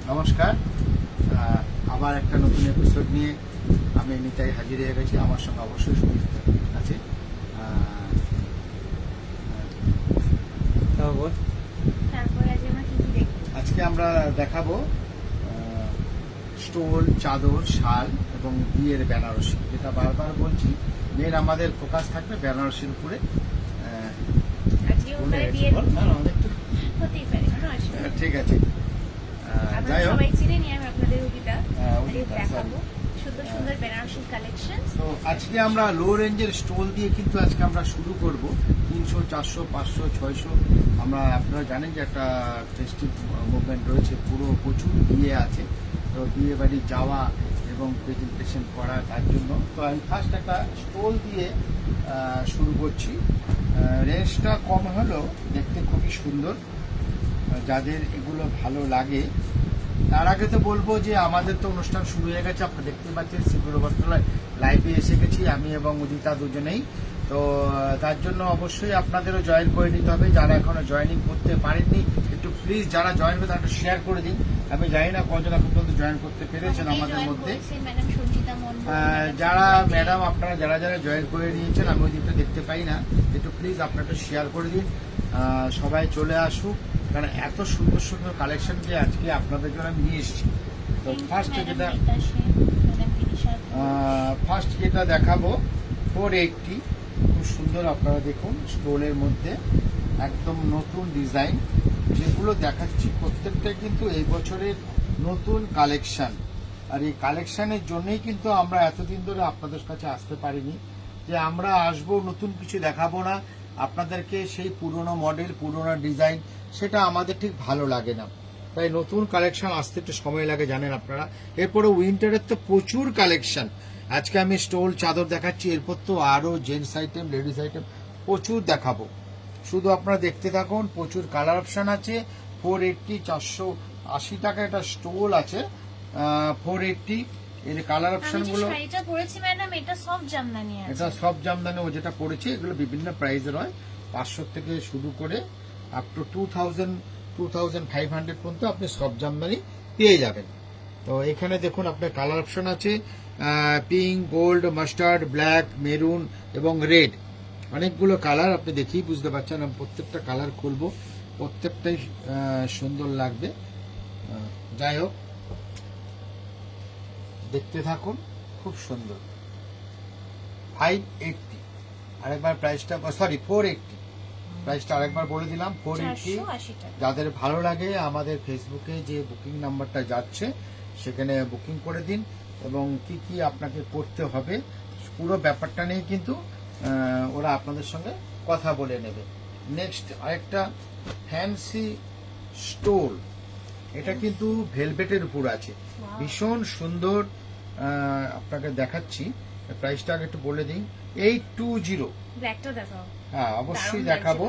নমস্কার, আবার একটা নতুন এপিসোড নিয়ে আমি নিতাই হাজির হয়ে গেছি। আমার সঙ্গে অবশ্যই সুমিত আছে। আজকে আমরা দেখাবো স্টোল, চাদর, শাল এবং বিয়ের বেনারসি। যেটা বারবার বলছি, মেয়ের আমাদের ফোকাস থাকবে বেনারসির উপরে। ঠিক আছে, যাই হোক, তো আজকে আমরা লো রেঞ্জের স্টোল দিয়ে কিন্তু আজকে আমরা শুরু করব। 300, 400, 500, 600। আমরা, আপনারা জানেন যে একটা ফেস্টিভ মুভমেন্ট রয়েছে, প্রচুর বিয়ে আছে। তো বিয়ে বাড়ি যাওয়া এবং প্রেজেন্টেশন করা, তার জন্য তো আমি ফার্স্ট একটা স্টোল দিয়ে শুরু করছি। রেঞ্জটা কম হলেও দেখতে খুবই সুন্দর। যাদের এগুলো ভালো লাগে, তার আগে তো বলবো যে আমাদের তো অনুষ্ঠান শুরু হয়ে গেছে। আপনারা দেখতে পাচ্ছেন শ্রীগুরু বস্ত্রালয় লাইভে এসে গেছি আমি এবং উদিতা দুজনেই। তো তার জন্য অবশ্যই আপনাদেরও জয়েন করে নিতে হবে। যারা এখনো জয়েনিং করতে পারেননি, একটু প্লিজ যারা জয়েন করে তারা শেয়ার করে দিন। আমি জানি না কজন এখন পর্যন্ত জয়েন করতে পেরেছেন আমাদের মধ্যে। যারা ম্যাডাম আপনারা যারা যারা জয়েন করে নিয়েছেন, আমি ওই দিকটা দেখতে পাই না, একটু প্লিজ আপনারা একটু শেয়ার করে দিন। সবাই চলে আসুক, কারণ এত সুন্দর সুন্দর কালেকশন যে আজকে আপনাদের জন্য আমি নিয়ে এসেছি। তো ফার্স্ট যেটা দেখাবো 480, খুব সুন্দর। আপনারা দেখুন, স্টোলের মধ্যে একদম নতুন ডিজাইন যেগুলো দেখাচ্ছি প্রত্যেকটাই কিন্তু এই বছরের নতুন কালেকশন। আর এই কালেকশনের জন্যই কিন্তু আমরা এতদিন ধরে আপনাদের কাছে আসতে পারিনি, যে আমরা আসবো নতুন কিছু দেখাবো না আপনাদেরকে, সেই পুরনো মডেল পুরনো ডিজাইন সেটা আমাদের ঠিক ভালো লাগে না। তাই নতুন কালেকশন আসতে একটু সময় লাগে, জানেন আপনারা। এরপরে উইন্টারের তো প্রচুর কালেকশন। আজকে আমি স্টোল চাদর দেখাচ্ছি, এরপর তো আরো জেন্টস আইটেম, লেডিস আইটেম প্রচুর দেখাবো। শুধু আপনারা দেখতে থাকুন, প্রচুর কালার অপশন আছে। 480, 480 টাকা এটা স্টোল আছে। 480 এর কালার অপশন গুলো, এটা সব জামদানি। ও যেটা পড়েছে এগুলো বিভিন্ন প্রাইসের হয়, 500 থেকে শুরু করে আপ টু 2500 পর্যন্ত আপনি সব জামদানি পেয়ে যাবেন। তো এখানে দেখুন আপনার কালার অপশন আছে, pink, gold, mustard, black, maroon এবং রেড। অনেকগুলো কালার আপনি দেখেই বুঝতে পারছেন। আমি প্রত্যেকটা কালার খুলবো, প্রত্যেকটাই সুন্দর লাগবে। যাই হোক, দেখতে থাকুন, খুব সুন্দর। 580 আরেকবার প্রাইসটা, সরি 480 প্রাইসটা আরেকবার বলে দিলাম, 480। যাদের ভালো লাগে আমাদের ফেসবুকে যে বুকিং নাম্বারটা যাচ্ছে সেখানে বুকিং করে দিন, এবং কি কি আপনাকে করতে হবে পুরো ব্যাপারটা নিয়ে কিন্তু ওরা আপনাদের সঙ্গে কথা বলে নেবে। নেক্সট আরেকটা ফ্যান্সি স্টোল, এটা কিন্তু ভেলভেটের উপর আছে, ভীষণ সুন্দর। আপনাকে দেখাচ্ছি, প্রাইসটা আগে একটু বলে দিই। 820। হ্যাঁ, অবশ্যই দেখাবো।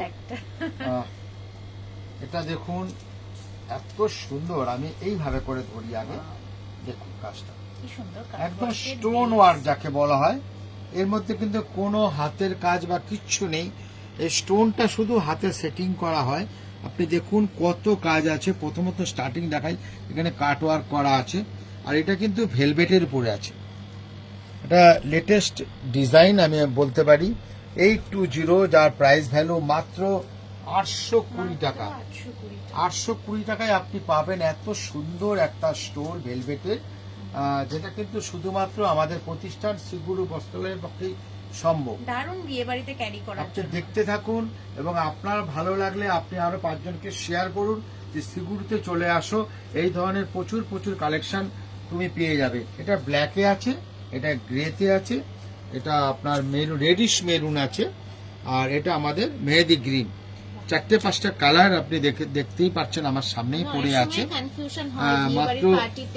এটা দেখুন, এত সুন্দর। আমি এইভাবে করে ধরি আগে, দেখুন কাজটা একদম স্টোন ওয়ার্ক যাকে বলা হয়। এর মধ্যে কিন্তু কোনো হাতের কাজ বা কিচ্ছু নেই, এই স্টোনটা শুধু হাতে সেটিং করা হয়। আপনি দেখুন কত কাজ আছে। প্রথমত স্টার্টিং দেখাই, এখানে কাট ওয়ার্ক করা আছে, আর এটা কিন্তু ভেলভেটের উপরে আছে। এটা লেটেস্ট ডিজাইন আমি বলতে পারি। 820, যার প্রাইস ভ্যালু মাত্র 820 টাকা। 820 টাকায় আপনি পাবেন এত সুন্দর একটা স্টোল ভেলভেটের, যেটা কিন্তু শুধুমাত্র আমাদের প্রতিষ্ঠান শ্রীগুরু বস্ত্রালয়ের পক্ষেই সম্ভব। দারুণ বিয়ে বাড়িতে ক্যারি করা। আপনি দেখতে থাকুন, এবং আপনার ভালো লাগলে আপনি আরো 5 জনকে শেয়ার করুন যে শ্রীগুরুতে চলে আসো, এই ধরনের প্রচুর প্রচুর কালেকশন তুমি পেয়ে যাবে। এটা ব্ল্যাকে আছে, এটা গ্রেতে আছে, এটা আপনার মেরুন, রেডিশ মেরুন আছে, আর এটা আমাদের মেহেদি গ্রিন। 4-5টা কালার আপনি দেখতেই পাচ্ছেন, আমার সামনেই পড়ে আছে। মাত্র,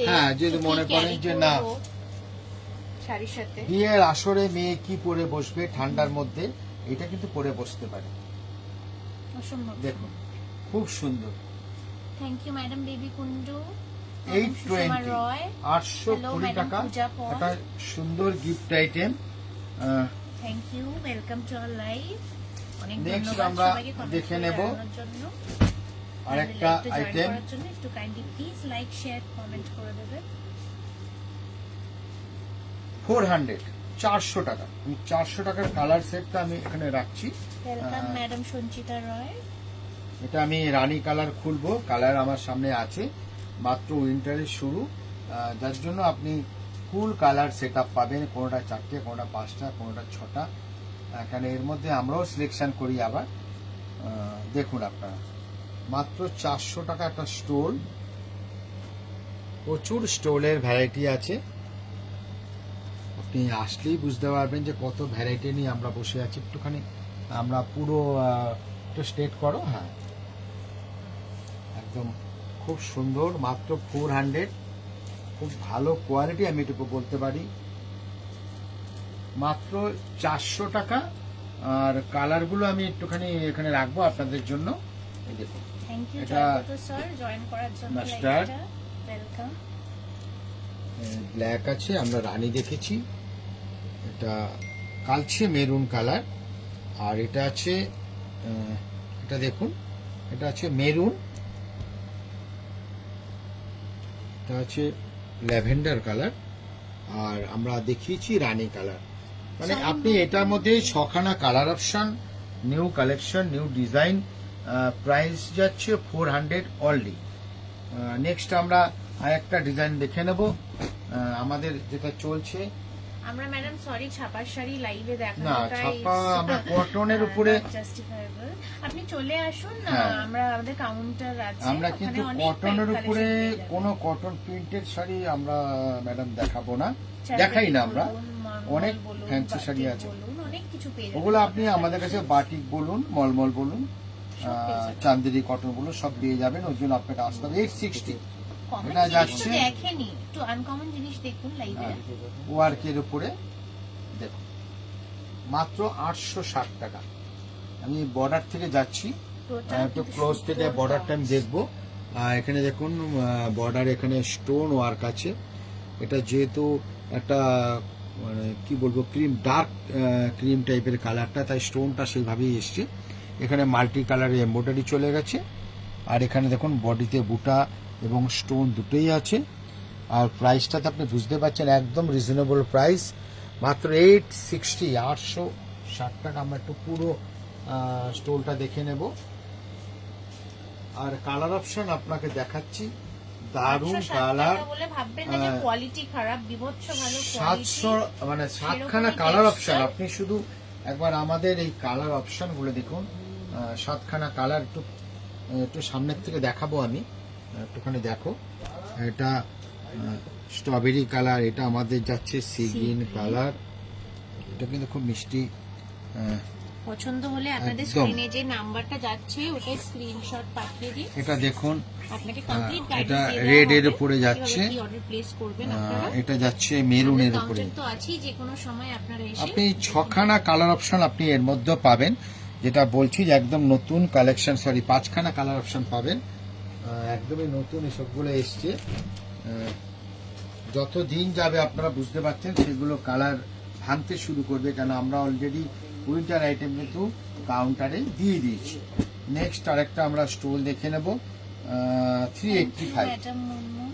হ্যাঁ, যদি মনে করেন যে না বিয়ের আসরে মেয়ে কি পরে বসবে ঠান্ডার মধ্যে, এটা কিন্তু পরে বসতে পারে। দেখুন খুব সুন্দর। Thank you madam Baby Kundu. 820 টাকা, একটা সুন্দর gift item. Thank you, welcome to our live. অনেক নেক্সট ধন্যবাদ আমরা সবাইকে দেখে নেব। আরেকটা আইটেম করার জন্য একটু kindly please like share comment করে দেবেন। 400 400 টাকা। আমি 400 টাকার কালার সেটটা আমি এখানে রাখছি। ওয়েলকাম ম্যাডাম সঞ্চিতা রয়। এটা আমি রানী কালার খুলবো, কালার আমার সামনে আছে, মাত্র উইন্টারের শুরু, যার জন্য আপনি ফুল কালার সেট আপ পাবেন। কোনোটা 4টে, কোনোটা 5টা, কোনোটা 6টা। এখানে এর মধ্যে আমরাও সিলেকশন করি আবার। দেখুন আপনারা, মাত্র 400 টাকা একটা স্টোল। প্রচুর স্টোলের ভ্যারাইটি আছে, আপনি আসলেই বুঝতে পারবেন যে কত ভ্যারাইটি নিয়ে আমরা বসে আছি। একটুখানি আমরা পুরো একটু স্টেট করো। হ্যাঁ, একদম খুব সুন্দর, মাত্র 400, খুব ভালো কোয়ালিটি, আমি এটুকু বলতে পারি। মাত্র 400 টাকা। আর কালারগুলো আমি একটুখানি এখানে রাখবো আপনাদের জন্য। এই দেখুন, থ্যাংক ইউ এটা জয়ব্রত স্যার জয়েন করার জন্য। মাস্টার্ড। ওয়েলকাম। ব্ল্যাক আছে, আমরা রানী দেখেছি, এটা কালচে মেরুন কালার। আর এটা আছে, এটা দেখুন, এটা আছে মেরুন, এটা আছে ল্যাভেন্ডার কালার, আর আমরা দেখিয়েছি রানী কালার। মানে আপনি এটার মধ্যে 6খানা colour option, new collection, new design, price যাচ্ছে 400 অনলি। নেক্সট আমরা আরেকটা ডিজাইন দেখে নেব, আমাদের যেটা চলছে। আমরা ম্যাডাম সরি ছাপার শাড়ি লাইভে না, দেখানোটাই ছাপা আমরা কটনের উপরে জাস্টিফাইবল। আপনি চলে আসুন না, হ্যাঁ। আমরা আমাদের কাউন্টার আছে, আমরা ওখানে কিন্তু অনেক কটনের collection উপরে পেয়ে যাবেন। কোনো কটন প্রিন্টেড শাড়ি আমরা ম্যাডাম দেখাবো না, চারপেটি দেখাই না আমরা। বলুন, মলমল অনেক বলুন, ফ্যান্সি শাড়ি বাটিক আছে, বলুন, অনেক কিছু পেয়ে যাবেন। ওগুলো আপনি আমাদের কাছে বাটিক বলুন, মলমল বলুন, সব পেয়ে যাবেন। চান্দেরি কটন বলুন, সব পেয়ে যাবেন। ওই জন্য আপনাকে আসতে হবে। 860 Common এটা জিনিস তো যাচ্ছে দেখেনি, একটু আনকমন জিনিস দেখুন লাইভে। ওয়ার্কের উপরে। দেখুন, মাত্র 860 টাকা। আমি বর্ডার থেকে যাচ্ছি, একটু ক্লোজ থেকে বর্ডারটা আমি দেখবো। এখানে দেখুন, বর্ডার এখানে স্টোন ওয়ার্ক আছে। এটা যেহেতু একটা মানে কি বলবো, ক্রিম, ডার্ক ক্রিম টাইপের কালারটা, তাই স্টোনটা সেইভাবেই এসছে। এখানে মাল্টি কালারের এমব্রয়ডারি চলে গেছে। আর এখানে দেখুন বডিতে বুটা এবং স্টোন দুটোই আছে। আর প্রাইসটা তো আপনি বুঝতে পারছেন, একদম রিজনেবল প্রাইস, মাত্র 860, 860 টাকা। আমরা একটু পুরো স্টোলটা দেখে নেব। আর কালার অপশন আপনাকে দেখাচ্ছি, দারুণ 860 কালার। টাকা বলে ভাববেন না যে কোয়ালিটি খারাপ, বিভৎস ভালো কোয়ালিটি। 700 মানে 7খানা কালার অপশন। আপনি শুধু একবার আমাদের এই কালার অপশন গুলো দেখুন, 7খানা কালার। একটু একটু সামনের থেকে দেখাবো আমি, একটুখানি দেখো। এটা স্ট্রবেরি কালার, এটা আমাদের যাচ্ছে সি গ্রিন কালার। এটা কিন্তু খুব মিষ্টি। পছন্দ হলে আপনাদের একদম। স্ক্রিনে যে নাম্বারটা যাচ্ছে ওটাই স্ক্রিনশট পাঠিয়ে দিন। এটা দেখুন, আপনাকে কমপ্লিট এটা গাইডেন্স দিয়ে red দেওয়া এর হবে, উপরে যাচ্ছে। কিভাবে কি অর্ডার প্লেস করবেন আপনারা। এটা যাচ্ছে মেরুনের আমাদের উপরে। counter তো আছেই, যে কোনো সময় আপনারা এসে আপনি 6খানা কালার অপশন আপনি এর মধ্যে পাবেন, যেটা বলছি যে একদম নতুন কালেকশন। সরি, 5খানা কালার অপশন পাবেন, একদমই নতুন এসবগুলো এসছে। যত দিন যাবে আপনারা বুঝতে পারছেন সেগুলো কালার ভাঙতে শুরু করবে, কেন আমরা অলরেডি উইন্টার আইটেম কিন্তু কাউন্টারে দিয়ে দিয়েছি। নেক্সট আরেকটা আমরা স্টোল দেখে নেব, 385। ম্যাডাম মুনমুন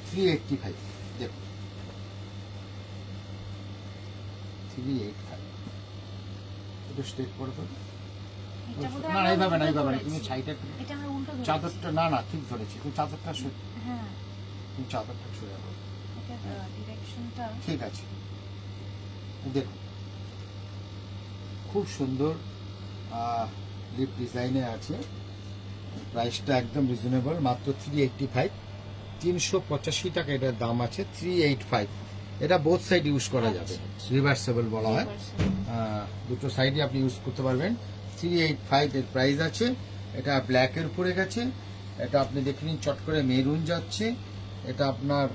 385 দেখুন, 385 একটু স্টেট করে দেবো। এটা বোধহয় না, আমরা এইভাবে না, উল্টো এইভাবে না, ধরেছি। তুমি সাইডে এটা আমরা উল্টো ধরেছি। চাদরটা, না না ঠিক ধরেছি, তুমি চাদরটা হ্যাঁ, তুমি চাদরটা সরে যাবো। এটা ডিরেকশনটা ঠিক আছে, দেখুন খুব সুন্দর লিপ ডিজাইনে আছে। প্রাইসটা একদম রিজনেবল, মাত্র 385, 385 টাকা এটার দাম আছে। 385, এটা বোথ সাইড ইউজ করা যাবে, রিভার্সেবল বলা হয়। দুটো সাইডে আপনি ইউজ করতে পারবেন। 385 এর প্রাইস আছে। এটা ব্ল্যাকের উপরে গেছে, এটা আপনি দেখে নিন, চট করে মেরুন যাচ্ছে, এটা আপনার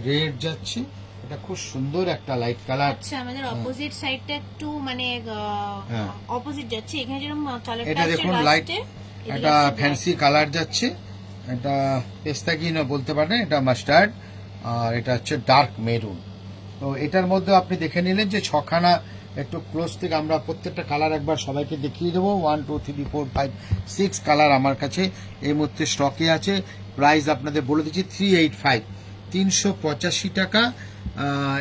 রেড যাচ্ছে। এটা খুব সুন্দর একটা লাইট কালার। আচ্ছা, আমাদের অপোজিট সাইডটা একটু মানে হ্যাঁ। অপোজিট যাচ্ছে, এখানে যেরকম কালারটা এটা দেখুন লাইট, এটা ফ্যান্সি কালার যাচ্ছে, এটা পেস্তা গ্রিন বলতে পারেন, এটা মাস্টার্ড, আর এটা হচ্ছে ডার্ক মেরুন। তো এটার মধ্যে আপনি দেখে নিলেন যে 6খানা একটু ক্লোজ থেকে আমরা প্রত্যেকটা কালার একবার সবাইকে দেখিয়ে দেবো। 1 2 3 4 5 6 কালার আমার কাছে এই মুহূর্তে স্টকে আছে। প্রাইস আপনাদের বলে দিচ্ছি 385, 385 টাকা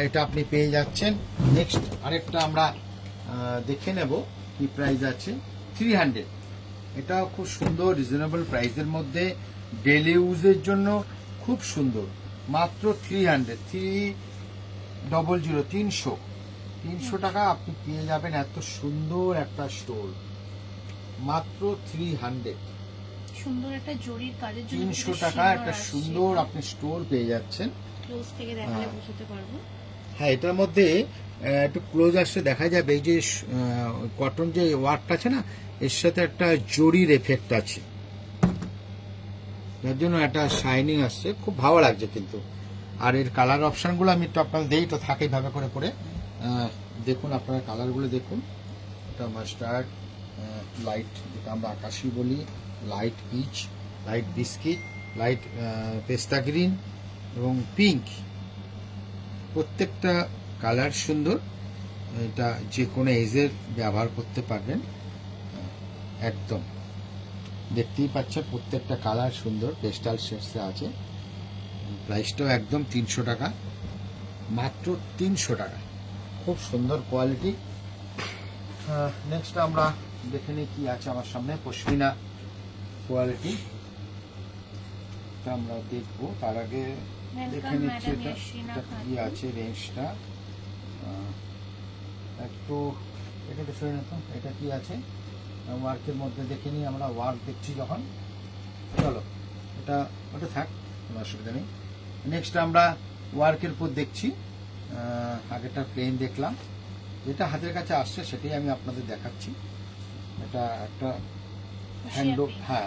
এটা আপনি পেয়ে যাচ্ছেন। নেক্সট আরেকটা আমরা দেখে নেব কি প্রাইস আছে। 300, এটাও খুব সুন্দর রিজনেবল প্রাইসের মধ্যে, ডেলি ইউজের জন্য খুব সুন্দর, মাত্র 300, 300 টাকা আপনি পেয়ে যাবেন এত সুন্দর একটা স্টোল, মাত্র 300, সুন্দর একটা জরির কাজের জন্য 300 টাকা একটা সুন্দর আপনি স্টোল পেয়ে যাচ্ছেন। ক্লোজ থেকে দেখালে বুঝতে পারবো। হ্যাঁ, এটার মধ্যে একটু ক্লোজ আসলে দেখা যাবে এই যে কটন যে ওয়ার্কটা আছে না, এর সাথে একটা জরির এফেক্ট আছে, যার জন্য একটা শাইনিং আসছে, খুব ভালো লাগছে কিন্তু। আর এর কালার অপশনগুলো আমি একটু আপনাদের দেই, তো থাকে ভাবে করে করে দেখুন, আপনারা কালারগুলো দেখুন। এটা মাস্টার্ড, লাইট যেটা আমরা আকাশি বলি, light pitch, light biscuit, light পেস্তা গ্রিন এবং পিঙ্ক, প্রত্যেকটা কালার সুন্দর। এটা যে কোনো এজের ব্যবহার করতে পারবেন, একদম দেখতেই পাচ্ছেন প্রত্যেকটা কালার সুন্দর, পেস্টাল শেডসে আছে। প্রাইসটাও একদম 300 টাকা, মাত্র 300 টাকা, খুব সুন্দর কোয়ালিটি। নেক্সট আমরা দেখে নিই কি আছে আমার সামনে। পশমিনা কোয়ালিটি আমরা দেখবো, তার আগে দেখে নিচ্ছি এটা কি আছে রেঞ্জটা একটু। এটা তো সরে না তো, এটা কি আছে ওয়ার্কের মধ্যে দেখে নিই আমরা, ওয়ার্ক দেখছি যখন। চলো এটা ওটা থাক, কোনো অসুবিধা নেই। নেক্সট আমরা ওয়ার্কের উপর দেখছি। আগেটা প্লেন দেখলাম, যেটা হাতের কাছে আসছে সেটাই আমি আপনাদের দেখাচ্ছি। এটা একটা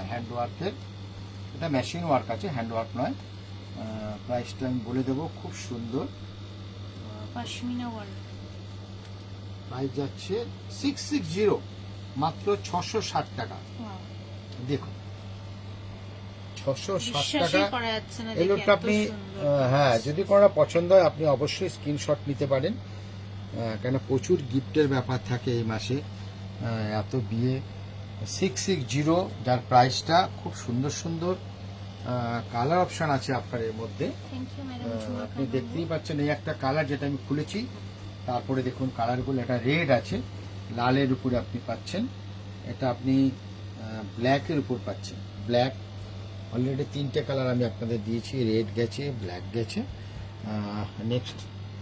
হ্যান্ড ওয়ার্কের, এটা মেশিন ওয়ার্ক আছে, হ্যান্ড ওয়ার্ক নয়। প্রাইসটা আমি বলে দেবো, খুব সুন্দর। পশমিনা ওয়ার্ক প্রাইস যাচ্ছে 660, মাত্র 660 টাকা। দেখুন 660 টাকা এগুলোটা আপনি, হ্যাঁ যদি কোনো পছন্দ হয় আপনি অবশ্যই স্ক্রিনশট নিতে পারেন, কেন প্রচুর গিফটের ব্যাপার থাকে এই মাসে, এত বিয়ে। 660, যার প্রাইসটা খুব সুন্দর সুন্দর কালার অপশন আছে আপনার এর মধ্যে। আপনি দেখতেই পাচ্ছেন এই একটা কালার যেটা আমি খুলেছি, তারপরে দেখুন কালারগুলো, এটা রেড আছে, লালের উপরে আপনি পাচ্ছেন, এটা আপনি ব্ল্যাকের উপর পাচ্ছেন। ব্ল্যাক অলরেডি 3টে কালার আমি আপনাদের দিয়েছি, রেড গেছে, ব্ল্যাক গেছে। নেক্সট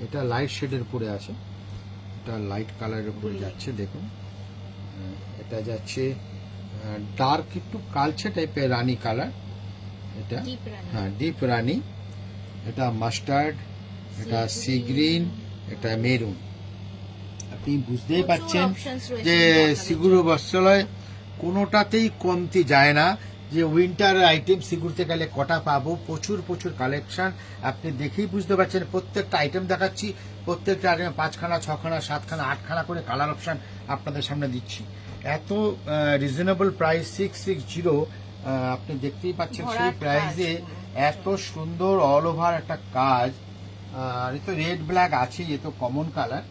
এটা লাইট শেডের উপরে আছে, এটা লাইট কালারের উপরে যাচ্ছে দেখুন। এটা যাচ্ছে ডার্ক একটু কালচে টাইপের রানী কালার, এটা হ্যাঁ ডিপ রানী। এটা মাস্টার্ড, এটা সি গ্রিন, এটা মেরুন। আপনি বুঝতেই পাচ্ছেন যে সিগুরু বস্ত্রালয় কোনোটাতেই কমতি যায় না, যে উইন্টার আইটেম সিগুরতে গেলে কটা পাবো, প্রচুর প্রচুর কালেকশন। আপনি দেখেই বুঝতে পারছেন, প্রত্যেকটা আইটেম দেখাচ্ছি, প্রত্যেকটা আইটেম 5খানা 6খানা 7খানা 8খানা করে কালার অপশন আপনাদের সামনে দিচ্ছি। এত রিজনেবল প্রাইস 660, আপনি দেখতেই পাচ্ছেন সেই প্রাইসে এত সুন্দর অল ওভার একটা কাজ। আর এ তো রেড ব্ল্যাক আছে, এ তো কমন কালার।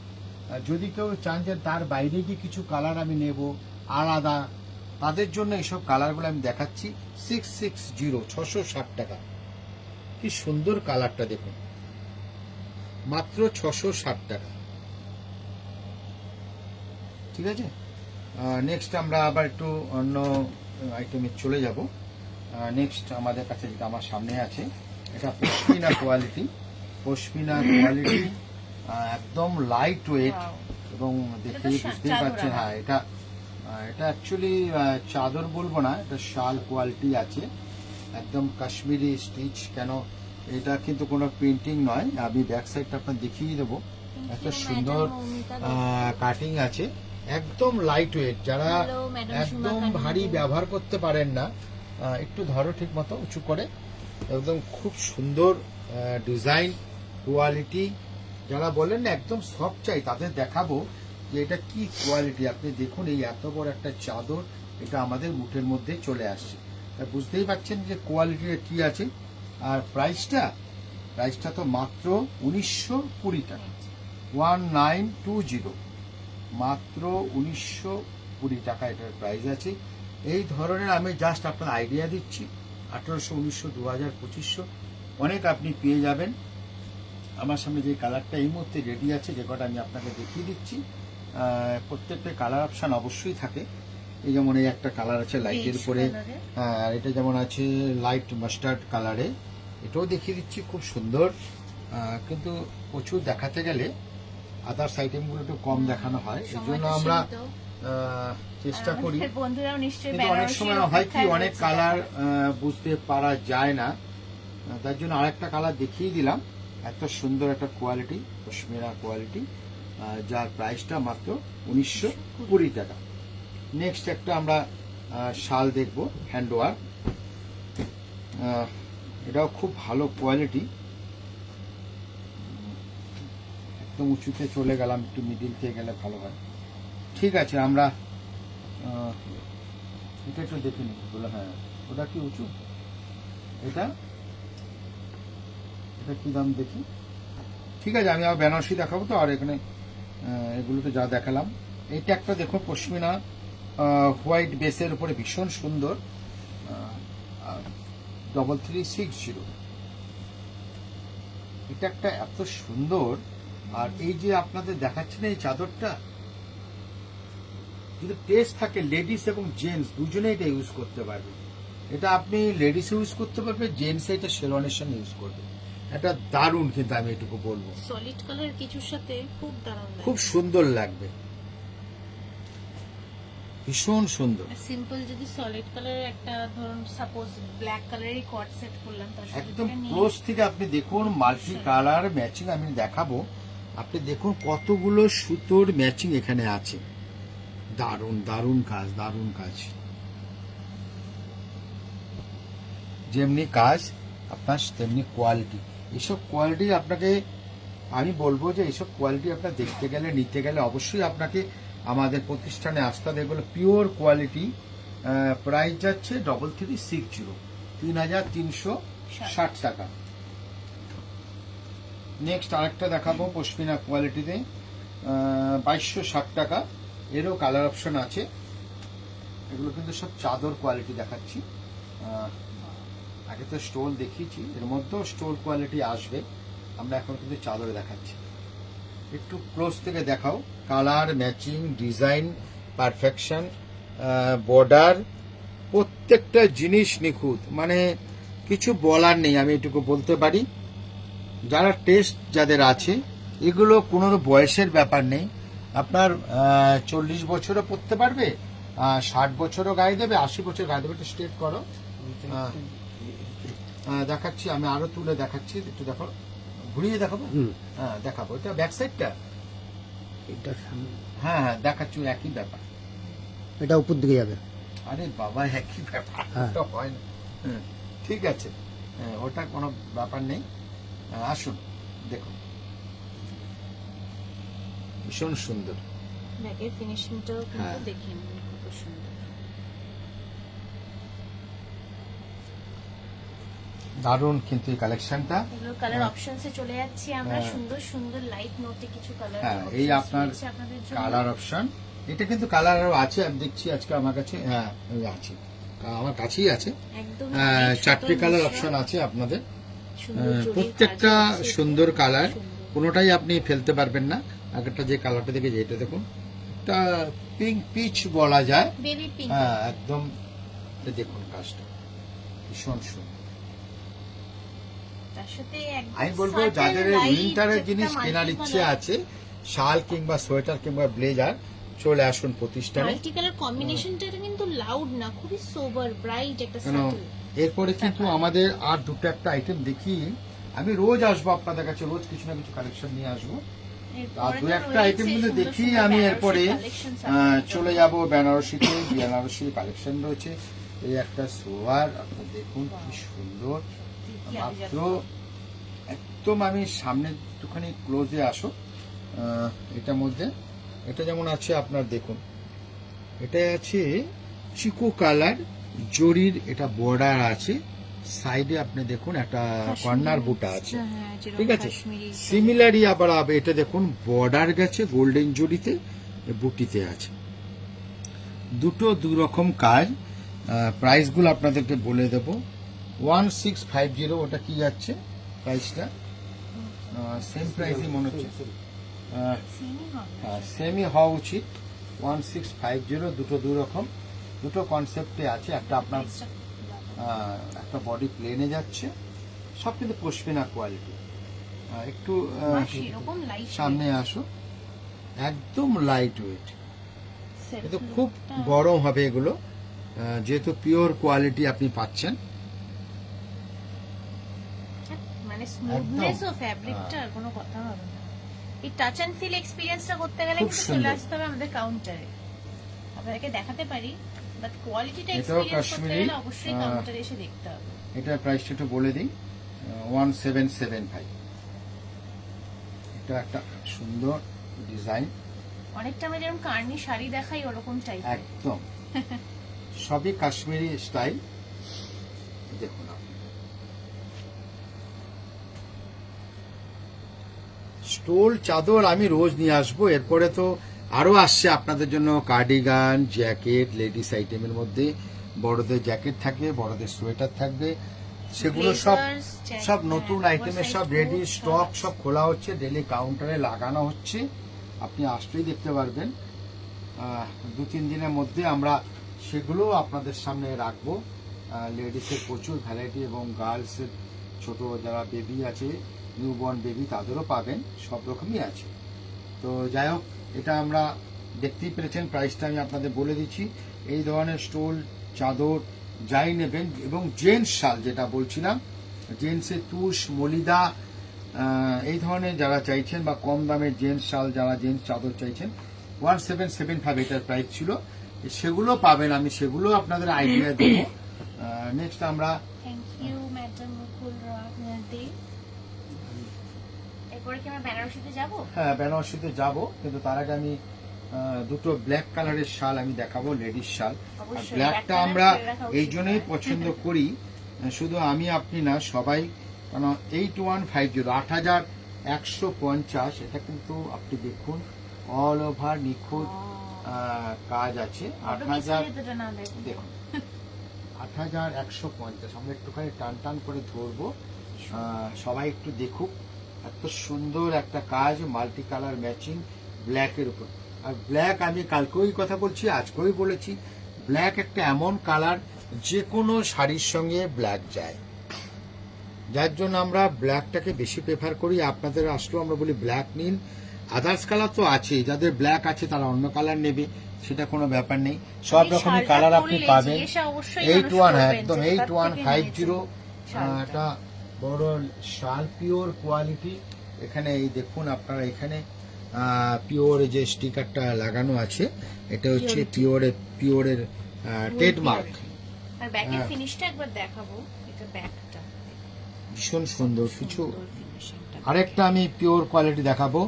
যদি কেউ চান যে তার বাইরে কি কিছু কালার আমি নেব আলাদা, তাদের জন্য এইসব কালারগুলো আমি দেখাচ্ছি। 660, 660 টাকা, কি সুন্দর কালারটা দেখুন, মাত্র 660 টাকা। ঠিক আছে, নেক্সট আমরা আবার একটু অন্য আইটেমে চলে যাব। নেক্সট আমাদের কাছে যেটা আমার সামনে আছে, এটা পশমিনা কোয়ালিটি, পশমিনা কোয়ালিটি, একদম লাইট ওয়েট এবং দেখেই বুঝতেই পারছেন। হ্যাঁ, এটা অ্যাকচুয়ালি চাদর বলবো না, এটা শাল কোয়ালিটি আছে, একদম কাশ্মীরি স্টিচ। কেন এটা কিন্তু কোনো প্রিন্টিং নয়, আমি ব্যাক সাইডটা আপনার দেখিয়ে দেবো, এত সুন্দর কাটিং আছে, একদম লাইট ওয়েট। যারা একদম ভারী ব্যবহার করতে পারেন না, একটু ধরো ঠিক মতো উঁচু করে, একদম খুব সুন্দর ডিজাইন কোয়ালিটি। যারা বলেন না একদম সফট চাই, তাদের দেখাবো যে এটা কি কোয়ালিটি। আপনি দেখুন এই এত বড় একটা চাদর, এটা আমাদের মুঠের মধ্যে চলে আসছে, তা বুঝতেই পারছেন যে কোয়ালিটিটা কি আছে। আর প্রাইসটা তো মাত্র 1920 টাকা, 1920। মাত্র 1920 টাকা এটার প্রাইস আছে। এই ধরনের আমি জাস্ট আপনার আইডিয়া দিচ্ছি, 1800, 1900, 2000, 2500 অনেক আপনি পেয়ে যাবেন। আমার সামনে যে কালারটা এই মুহূর্তে রেডি আছে, যে কটা আমি আপনাকে দেখিয়ে দিচ্ছি, প্রত্যেকটা কালার অপশান অবশ্যই থাকে। এই যেমন এই একটা কালার আছে লাইটের উপরে, আর এটা যেমন আছে লাইট মাস্টার্ড কালারে, এটাও দেখিয়ে দিচ্ছি, খুব সুন্দর। কিন্তু প্রচুর দেখাতে গেলে আদার্স আইটেমগুলো একটু কম দেখানো হয়, এই জন্য আমরা চেষ্টা করি। বন্ধুরাও নিশ্চয়ই কিন্তু অনেক সময় হয় কি অনেক কালার বুঝতে পারা যায় না, তার জন্য আরেকটা কালার দেখিয়ে দিলাম। এত সুন্দর একটা কোয়ালিটি, পশমিনা কোয়ালিটি, যার প্রাইসটা মাত্র 1920 টাকা। নেক্সট একটা আমরা শাল দেখবো, হ্যান্ডওয়ার্ক, এটাও খুব ভালো কোয়ালিটি। একদম উঁচুতে চলে গেলাম, একটু মিডিল থেকে গেলে ভালো হয়। ঠিক আছে, আমরা এটা একটু দেখে নিই। বলে হ্যাঁ, ওটা কি উঁচু, এটা এটা কি দাম দেখি। ঠিক আছে, আমি আবার বেনারসি দেখাবো তো। আর এখানে এগুলো তো যা দেখালাম, এইটা একটা দেখুন, পশমিনা হোয়াইট বেসের উপরে ভীষণ সুন্দর, 3360। এটা একটা এত সুন্দর। আর এই যে আপনাদের দেখাচ্ছি না এই চাদরটা, যদি টেস্ট থাকে লেডিস এবং জেন্টস দুজনেই এটা ইউজ করতে পারবে। এটা আপনি লেডিস ইউজ করতে পারবে, জেন্টস এটা শেরওয়ানির সঙ্গে ইউজ করবে। এটা দারুণ, কিন্তু আমি এটুকু বলবো সলিড কালার কিছুর সাথে খুব দারুণ খুব সুন্দর লাগবে, ভীষণ সুন্দর। সিম্পল যদি সলিড কালারের একটা ধরুন সাপোজ ব্ল্যাক কালারেরই কট সেট করলাম, তার সাথে একদম যেটা নিয়ে ক্লোজ থেকে আপনি দেখুন, মাল্টি কালার ম্যাচিং আমি দেখাবো। আপনি দেখুন কতগুলো সুতোর ম্যাচিং এখানে আছে, দারুণ দারুণ কাজ, দারুণ কাজ। যেমনি কাজ আপনার তেমনি কোয়ালিটি। এইসব কোয়ালিটি আপনাকে আমি বলবো যে এইসব কোয়ালিটি আপনার দেখতে গেলে, নিতে গেলে অবশ্যই আপনাকে আমাদের প্রতিষ্ঠানে আসতে হবে। এগুলো পিওর কোয়ালিটি। প্রাইস যাচ্ছে 3360, 3360 টাকা। নেক্সট আরেকটা দেখাবো পশমিনা কোয়ালিটিতে, 2260 টাকা। এরও কালার অপশন আছে। এগুলো কিন্তু সব চাদর কোয়ালিটি দেখাচ্ছি। আগে তো স্টোল দেখিয়েছি, এর মধ্যেও স্টোল কোয়ালিটি আসবে। আমরা এখন কিন্তু চাদরে দেখাচ্ছি, একটু ক্লোজ থেকে দেখাও। Colour matching, design perfection, border, প্রত্যেকটা জিনিস নিখুঁত, মানে কিছু বলার নেই। আমি এটুকু বলতে পারি, যারা টেস্ট যাদের আছে, এগুলো কোনো বয়সের ব্যাপার নেই। আপনার 40 বছরও পরতে পারবে, 60 বছরও গায়ে দেবে, 80 বছর গায়ে দেবে। একটু স্ট্রেট করো, দেখাচ্ছি আমি, আরো তুলে দেখাচ্ছি। একটু দেখো, ঘুরিয়ে দেখাবো। হ্যাঁ দেখাবো, এটা ব্যাক সাইডটা, হ্যাঁ হ্যাঁ দেখাচ্ছি, একই ব্যাপার। এটা উপর দিকে যাবে। আরে বাবা, একই ব্যাপার, ওটা হয় না। ঠিক আছে, ওটা কোনো ব্যাপার নেই। আসুন দেখুন, ভীষণ সুন্দর। ব্যাগের ফিনিশিংটাও কিন্তু দেখে নিন, কত সুন্দর। দারুণ কিন্তু এই কালেকশনটা। এগুলো কালার অপশনসে চলে যাচ্ছি আমরা, সুন্দর সুন্দর লাইট নোটে কিছু কালার। হ্যাঁ, এই আপনার কালার অপশন। এটা কিন্তু কালার আরো আছে, আমি দেখছি আজকে আমার কাছে। হ্যাঁ আছে, আমার কাছেই আছে। একদম 4টে কালার অপশন আছে আপনাদের, প্রত্যেকটা সুন্দর কালার, কোনোটাই আপনি ফেলতে পারবেন না। আগেরটা যে কালারটা দেখে, এটা দেখুন, একটা পিঙ্ক পিচ বলা যায়, বেবি পিঙ্ক। হ্যাঁ একদম। দেখুন কাজটা ভীষণ সুন্দর। আমি বলবো যাদের উইন্টারের জিনিস কেনার ইচ্ছে আছে, শাল কিংবা সোয়েটার কিংবা ব্লেজার, চলে আসুন প্রতিষ্ঠানে। মাল্টি কালার কম্বিনেশনটা কিন্তু লাউড না, খুবই সোবার ব্রাইট একটা সাটল। এরপরে কিন্তু আমাদের আর দুটো একটা আইটেম দেখি। আমি রোজ আসবো আপনাদের কাছে, রোজ কিছু না কিছু কালেকশন নিয়ে আসবো। আর দু একটা আইটেম কিন্তু দেখি আমি। এরপরে চলে যাব বেনারসিতে। বেনারসি কালেকশন রয়েছে। এই একটা সোয়ার, আপনি দেখুন কি সুন্দর, মাত্র একদম। আমি সামনে একটুখানি ক্লোজে আসো, এটার মধ্যে এটা যেমন আছে আপনার দেখুন, এটা আছে চিকু কালার জরির, এটা বর্ডার আছে, সাইডে আপনি দেখুন একটা কর্নার বুটা আছে, ঠিক আছে। সিমিলারই আবার এটা দেখুন বর্ডার গেছে গোল্ডেন জরিতে, এ বুটিতে আছে। দুটো দু রকম কাজ। প্রাইসগুলো আপনাদেরকে বলে দেব। 1650 ওটা কি যাচ্ছে প্রাইসটা? সেম প্রাইসই মনে হচ্ছে, সেমই হওয়া উচিত। 1650 দুটো দু রকম, দুটো কনসেপ্টে আছে। একটা আপনার একটা বডি প্লেনে যাচ্ছে, সব কিন্তু পশমিনা কোয়ালিটি। একটু সামনে আসো, একদম লাইট ওয়েট, কিন্তু খুব গরম হবে এগুলো, যেহেতু পিওর কোয়ালিটি আপনি পাচ্ছেন। মানে স্মুথনেস ও ফ্যাব্রিকটা কোনো কথা হবে না। এই টাচ এন্ড ফিল এক্সপেরিয়েন্সটা করতে গেলে খুব কিন্তু সুন্দর। চলে আসতে হবে আমাদের কাউন্টারে। আপনাদেরকে দেখাতে পারি, বাট কোয়ালিটিটা এটাও এক্সপেরিয়েন্স করতে কাশ্মীরি, গেলে অবশ্যই কাউন্টারে এসে দেখতে হবে। এটার প্রাইসটা একটু বলে দিই, 1775। এটা একটা সুন্দর ডিজাইন, অনেকটা আমরা যেরকম কার্নি শাড়ি দেখাই ওরকম টাইপের। একদম সবই কাশ্মীরি স্টাইল। দেখুন আপনি, স্টোল চাদর আমি রোজ নিয়ে আসবো। এরপরে তো আরো আসছে আপনাদের জন্য কার্ডিগান, জ্যাকেট, লেডিস আইটেমের মধ্যে বড়দের জ্যাকেট থাকবে, বড়দের সোয়েটার থাকবে, সেগুলো সব Blazers, সব নতুন হ্যাঁ, আইটেমের সব oversize রেডি coat, স্টক সব সব খোলা হচ্ছে, ডেলি কাউন্টারে লাগানো হচ্ছে। আপনি আসলেই দেখতে পারবেন। 2-3 দিনের মধ্যে আমরা সেগুলো আপনাদের সামনে রাখবো। লেডিসের প্রচুর ভ্যারাইটি এবং গার্লসের ছোট যারা বেবি আছে, নিউবর্ন বেবি, তাদেরও পাবেন, সব রকমই আছে। তো যাই হোক, এটা আমরা দেখতেই পেরেছেন, প্রাইসটা আমি আপনাদের বলে দিচ্ছি। এই ধরনের স্টোল চাদর যাই নেবেন, এবং জেন্টস শাল যেটা বলছিলাম, জেন্টসের তুষ, মলিদা, এই ধরনের যারা চাইছেন, বা কম দামে জেন্টস শাল যারা জেন্টস চাদর চাইছেন, 1775 এটার প্রাইস ছিল। সেগুলো পাবেন, আমি সেগুলো আপনাদের আইডিয়া দেবো। নেক্সট আমরা থ্যাংক ইউ ম্যাডাম মুকুল দে। এরপরে কি আমরা বেনারসিতে যাব? হ্যাঁ বেনারসিতে যাব, কিন্তু তার আগে আমি দুটো ব্ল্যাক কালারের শাল আমি দেখাবো, লেডিস শাল। আর অবশ্যই, ব্ল্যাকটা black আমরা colour রাখা উচিত এই জন্যই নয়। পছন্দ করি, শুধু আমি আপনি না, সবাই। কারণ 8150, 8150, এটা কিন্তু আপনি দেখুন অল ওভার নিখুঁত কাজ আছে। 8000 দেখুন, 8150। আমরা একটুখানি টান টান করে ধরবো, সবাই একটু দেখুক। এত সুন্দর একটা কাজ, মাল্টি কালার ম্যাচিং ব্ল্যাকের উপর। আর ব্ল্যাক আমি কালকেই কথা বলছি, আজকেই বলেছি, ব্ল্যাক একটা এমন কালার যে কোনো শাড়ির সঙ্গে ব্ল্যাক যায়, যার জন্য আমরা ব্ল্যাকটাকে বেশি প্রেফার করি। আপনাদের আসলেও আমরা বলি ব্ল্যাক নিন। আদার্স কালার তো আছেই, যাদের ব্ল্যাক আছে তারা অন্য কালার নেবে, সেটা কোনো ব্যাপার নেই। সব রকমের কালার আপনি পাবেন। 81, একদম 8150, একটা বড় শাল, পিওর কোয়ালিটি। এখানে এই দেখুন আপনারা, এখানে পিওর যে স্টিকারটা লাগানো আছে, এটা হচ্ছে পিওরের ট্রেডমার্ক। আর ব্যাকের ফিনিশটা একবার দেখাবো, এটা ব্যাকটা ভীষণ সুন্দর কিছু। ফিনিশিংটা। আরেকটা আমি পিওর কোয়ালিটি দেখাবো,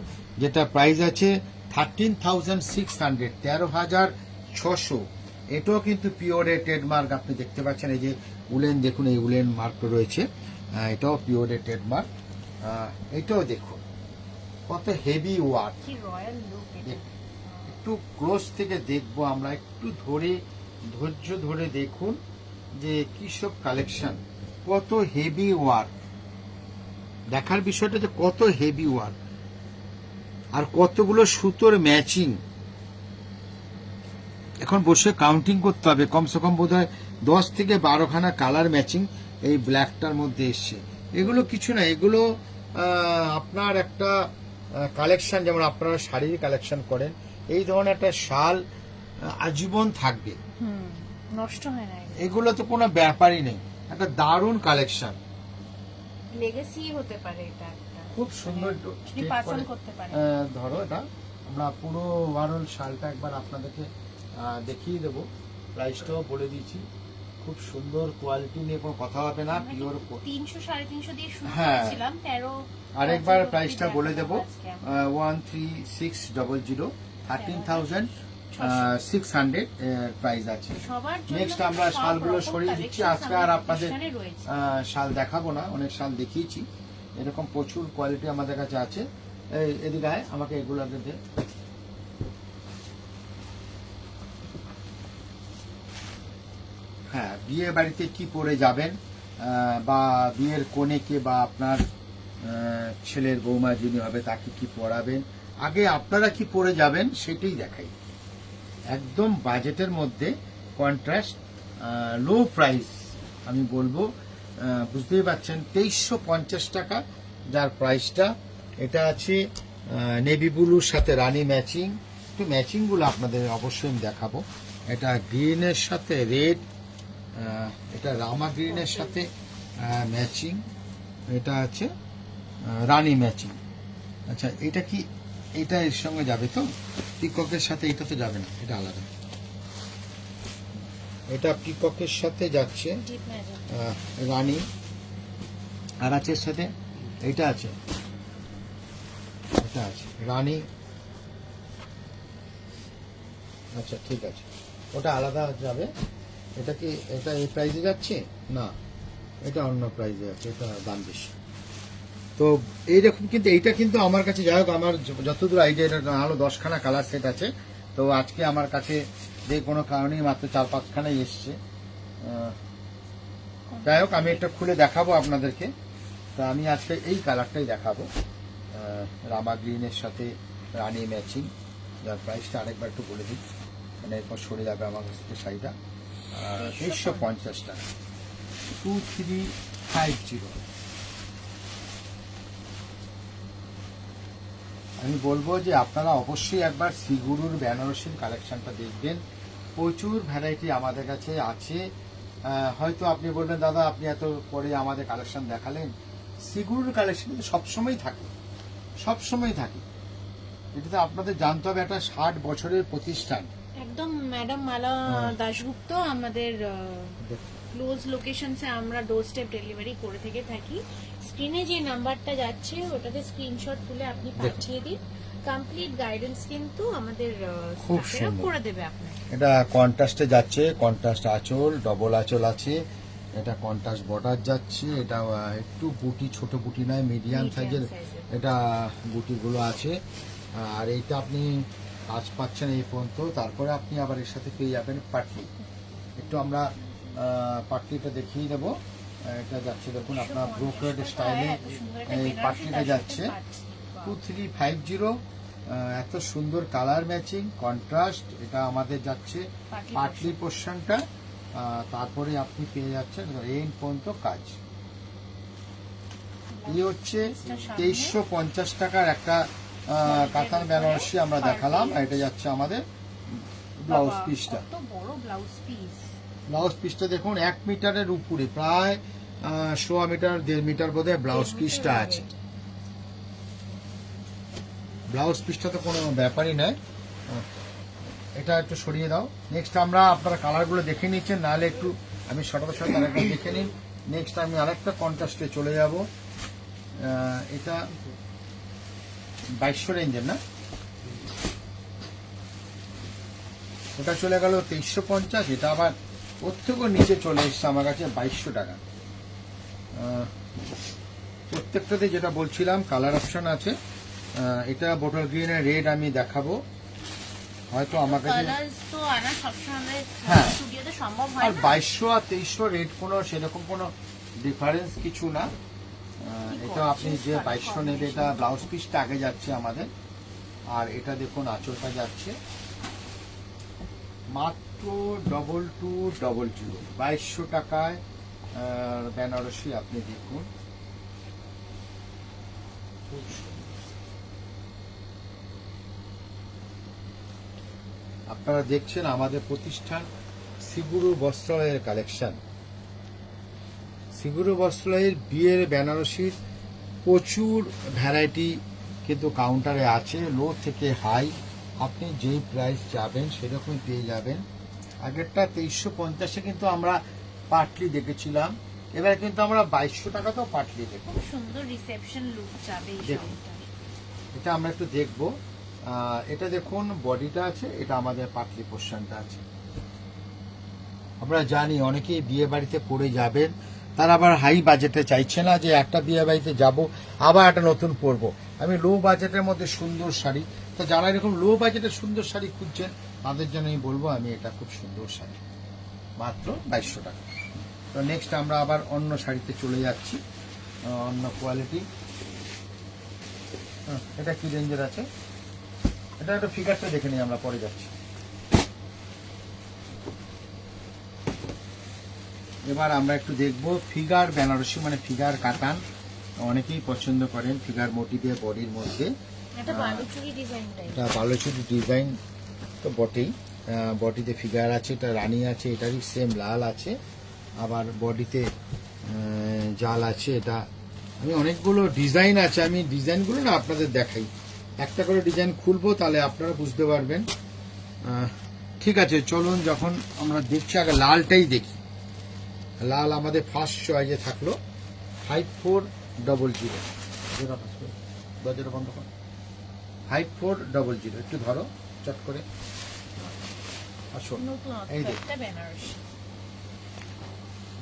যেটা প্রাইস আছে 13,600, 13,600। এটাও কিন্তু পিওরের ট্রেডমার্ক, আপনি দেখতে পাচ্ছেন। এই যে উলেন, দেখুন এই উলেন মার্ক রয়েছে, এটাও পিওরের ট্রেডমার্ক। এটাও দেখুন কত হেভি ওয়ার্ক। কি রয়্যাল লুক এটা। একটু ক্লোজ থেকে দেখবো আমরা, একটু ধরে ধৈর্য ধরে দেখুন যে কি সব কালেকশন, কত হেভি ওয়ার্ক। দেখার বিষয়টা যে কত হেভি ওয়ার্ক, আর কতগুলো সুতোর ম্যাচিং। এখন বসে কাউন্টিং করতে হবে, কমসে কম বোধ হয় 10 থেকে 12খানা কালার ম্যাচিং এই ব্ল্যাকটার মধ্যে এসছে। এগুলো কিছু না, এগুলো আপনার একটা কালেকশন, যেমন আপনারা শাড়ির কালেকশন করেন, এই ধরনের একটা শাল আজীবন থাকবে, নষ্ট হয় না, এগুলো তো কোনো ব্যাপারই নেই। একটা দারুণ কালেকশন, লেগেসি হতে পারে এটা একটা। খুব সুন্দর। আপনি পাসন করতে পারেন। ধরো এটা আমরা পুরো ওভারঅল শালটা একবার আপনাদেরকে দেখিয়ে দেবো, প্রাইসটাও বলে দিয়েছি। খুব সুন্দর কোয়ালিটি নিয়ে কোনো কথা হবে না, পিওর। 300-350 দিয়ে শুরু হ্যাঁ। করেছিলাম, 13। আরেকবার প্রাইসটা বলে দেবো, 13600, 13,600 প্রাইস আছে। সবার জন্য নেক্সট আমরা সব শালগুলো রকম সরিয়ে দিচ্ছি। collections আজকে আর আমাদের আপনাদের প্রতিষ্ঠানে রয়েছে। শাল দেখাবো না, অনেক শাল দেখিয়েছি। এরকম প্রচুর কোয়ালিটি আমাদের কাছে আছে। এদিকে আয়, আমাকে এগুলো আগে দে। বিয়ে বাড়িতে কি পরে যাবেন, বা বিয়ের কনেকে বা আপনার ছেলের বৌমা যিনি হবে তাকে কি পরাবেন, আগে আপনারা কি পরে যাবেন সেটাই দেখাই। একদম বাজেটের মধ্যে কন্ট্রাস্ট, লো প্রাইস আমি বলবো, বুঝতেই পারছেন 2350 টাকা যার প্রাইসটা। এটা আছে নেভি ব্লুর সাথে রানী ম্যাচিং। একটু ম্যাচিংগুলো আপনাদের অবশ্যই আমি দেখাবো। এটা গ্রিনের সাথে রেড, এটা রামা গ্রিনের সাথে ম্যাচিং, এটা আছে রানী ম্যাচিং। আচ্ছা এটা কি, এটা এর সঙ্গে যাবে তো? পিককের সাথে এটা তো যাবে না, এটা আলাদা। এটা পিককের সাথে যাচ্ছে ডিপ ম্যাজেন্টা। রানী, আর আছে এর সাথে এটা আছে, এটা আছে রানী। আচ্ছা ঠিক আছে, ওটা আলাদা যাবে। এটা কি, এটা এই প্রাইসে যাচ্ছে না, এটা অন্য প্রাইসে আছে, এটা দাম বেশি। তো এইরকম কিন্তু এইটা কিন্তু আমার কাছে, যাই হোক আমার যতদূর আইডিয়া, এটা আরো 10খানা কালার সেট আছে। তো আজকে আমার কাছে যে কোনো কারণেই মাত্র 4-5খানাই এসছে। যাই হোক আমি এটা খুলে দেখাবো আপনাদেরকে। তো আমি আজকে এই কালারটাই দেখাবো, রামা গ্রিনের সাথে রানী ম্যাচিং, যার প্রাইসটা আরেকবার একটু বলে দিই, মানে এরপর সরে যাবে আমার কাছ থেকে শাড়িটা। 2350 টাকা, 2350। আমি বলবো যে আপনারা অবশ্যই একবার শ্রীগুরুর বেনারসির কালেকশনটা দেখবেন। প্রচুর ভ্যারাইটি আমাদের কাছে আছে। হয়তো আপনি বলবেন দাদা আপনি এত পরে আমাদের কালেকশন দেখালেন, শ্রীগুরুর কালেকশন কিন্তু সবসময় থাকে, সবসময় থাকে। এটা তো আপনাদের জানতে হবে, একটা 60 বছরের প্রতিষ্ঠান। একদম ম্যাডাম মালা দাশগুপ্ত, আমাদের ক্লোজ লোকেশনসে আমরা ডোর স্টেপ ডেলিভারি করে থেকে থাকি। স্ক্রিনে যে নাম্বারটা যাচ্ছে ওটাতে স্ক্রিনশট তুলে আপনি পাঠিয়ে দিন, কমপ্লিট গাইডেন্স কিন্তু আমাদের খুব স্টাফেরা সুন্দর। করে দেবে আপনাকে। এটা কন্ট্রাস্টে যাচ্ছে, কন্ট্রাস্ট আঁচল, ডবল আঁচল আছে, এটা কন্ট্রাস্ট বর্ডার যাচ্ছে, এটা একটু বুটি, ছোট বুটি নয়, মিডিয়াম সাইজের এটা বুটিগুলো আছে। আর এইটা আপনি কাজ পাচ্ছেন এই পর্যন্ত, তারপরে আপনি আবার এর সাথে পেয়ে যাবেন পাটলি। একটু আমরা পাটলিটা দেখিয়ে দেবো। এটা যাচ্ছে দেখুন আপনার ব্রোকেড স্টাইলে এই পাটলিটা যাচ্ছে 2350। এত সুন্দর কালার ম্যাচিং কন্ট্রাস্ট, এটা আমাদের যাচ্ছে পাটলি পোর্শনটা। তারপরে আপনি পেয়ে যাচ্ছেন এই পর্যন্ত কাজ। এই হচ্ছে 2350 টাকার একটা কাতান বেনারসি আমরা দেখালাম। এটা যাচ্ছে আমাদের ব্লাউজ পিসটা। ব্লাউজ পিসটা দেখুন 1 মিটারের উপরে, প্রায় 1.25 মিটার 1.5 মিটার বোধহয় ব্লাউজ পিসটা আছে। ব্লাউজ পিসটা তো কোনো ব্যাপারই নয়। এটা একটু সরিয়ে দাও। নেক্সট আমরা আপনারা কালারগুলো দেখে নিচ্ছেন, নাহলে একটু আমি সটাসট আরেকটা দেখে নিন। নেক্সট আমি আরেকটা কন্ট্রাস্টে চলে যাব। এটা 2200 রেঞ্জের না, ওটা চলে গেল 2350। এটা আবার ওর থেকেও নিচে চলে এসছে আমার কাছে 2200 টাকা। প্রত্যেকটাতে যেটা বলছিলাম কালার অপশন আছে। এটা বোটল গ্রিন এর রেড আমি দেখাবো, হয়তো আমার কাছে হ্যাঁ। আর 2200 আর 2300 রেড কোনো সেরকম কোনো ডিফারেন্স কিছু না। এটা আপনি যে 2200 নেবে, এটা ব্লাউজ পিসটা আগে যাচ্ছে আমাদের। আর এটা দেখুন আঁচলটা যাচ্ছে মাত্র 2200 2200 টাকায় বেনারসি। আপনি দেখুন খুব সুন্দর। আপনারা দেখছেন আমাদের প্রতিষ্ঠান শ্রীগুরু বস্ত্রালয়ের কালেকশন। শ্রীগুরু বস্ত্রালয়ের বিয়ের বেনারসির প্রচুর ভ্যারাইটি কিন্তু কাউন্টারে আছে, লো থেকে হাই। আপনি যেই প্রাইস যাবেন সেরকম পেয়ে যাবেন। আগেরটা 2350-এ কিন্তু আমরা পাটলি দেখেছিলাম, এবার কিন্তু আমরা 2200 টাকাতেও পাটলি দেখব। খুব সুন্দর রিসেপশন লুক যাবে এই দেখুন। শাড়িটা। এটা আমরা একটু দেখবো। এটা দেখুন বডিটা আছে, এটা আমাদের পাটলি পোর্শনটা আছে। আমরা জানি অনেকেই বিয়ে বাড়িতে পরে যাবেন, তারা আবার হাই বাজেটে চাইছে না যে একটা বিয়ে বাড়িতে যাব আবার একটা নতুন পরবো। আমি লো বাজেটের মধ্যে সুন্দর শাড়ি, তো যারা এরকম লো বাজেটের সুন্দর শাড়ি খুঁজছেন তাদের জন্য আমি বলবো আমি এটা খুব সুন্দর শাড়ি, মাত্র 2200 টাকা। তো নেক্সট আমরা আবার অন্য শাড়িতে চলে যাচ্ছি, অন্য কোয়ালিটি। এটা কি রেঞ্জের আছে, এটা একটা ফিগারটা দেখে নিই, আমরা পরে যাচ্ছি। এবার আমরা একটু দেখব ফিগার বেনারসি, মানে ফিগার কাতান। অনেকেই পছন্দ করেন ফিগার মোটিভে বডির মধ্যে। এটা বালুচুরি ডিজাইন টাইপ। এটা বালুচুরি ডিজাইন তো বটেই, বডিতে ফিগার আছে, এটা রানী আছে, এটারই সেম লাল আছে, আবার বডিতে জাল আছে। এটা আমি অনেকগুলো ডিজাইন আছে, আমি ডিজাইনগুলো না আপনাদের দেখাই, একটা করে ডিজাইন খুলবো তাহলে আপনারা বুঝতে পারবেন। ঠিক আছে, চলুন যখন আমরা দেখছি আগে লালটাই দেখি। লাল আমাদের ফার্স্ট চয়েসে থাকলো 5400। দরজাটা বন্ধ করো। 5400 একটু ধরো চট করে। আসো, নতুন এই দেখ, একটা বেনারসি।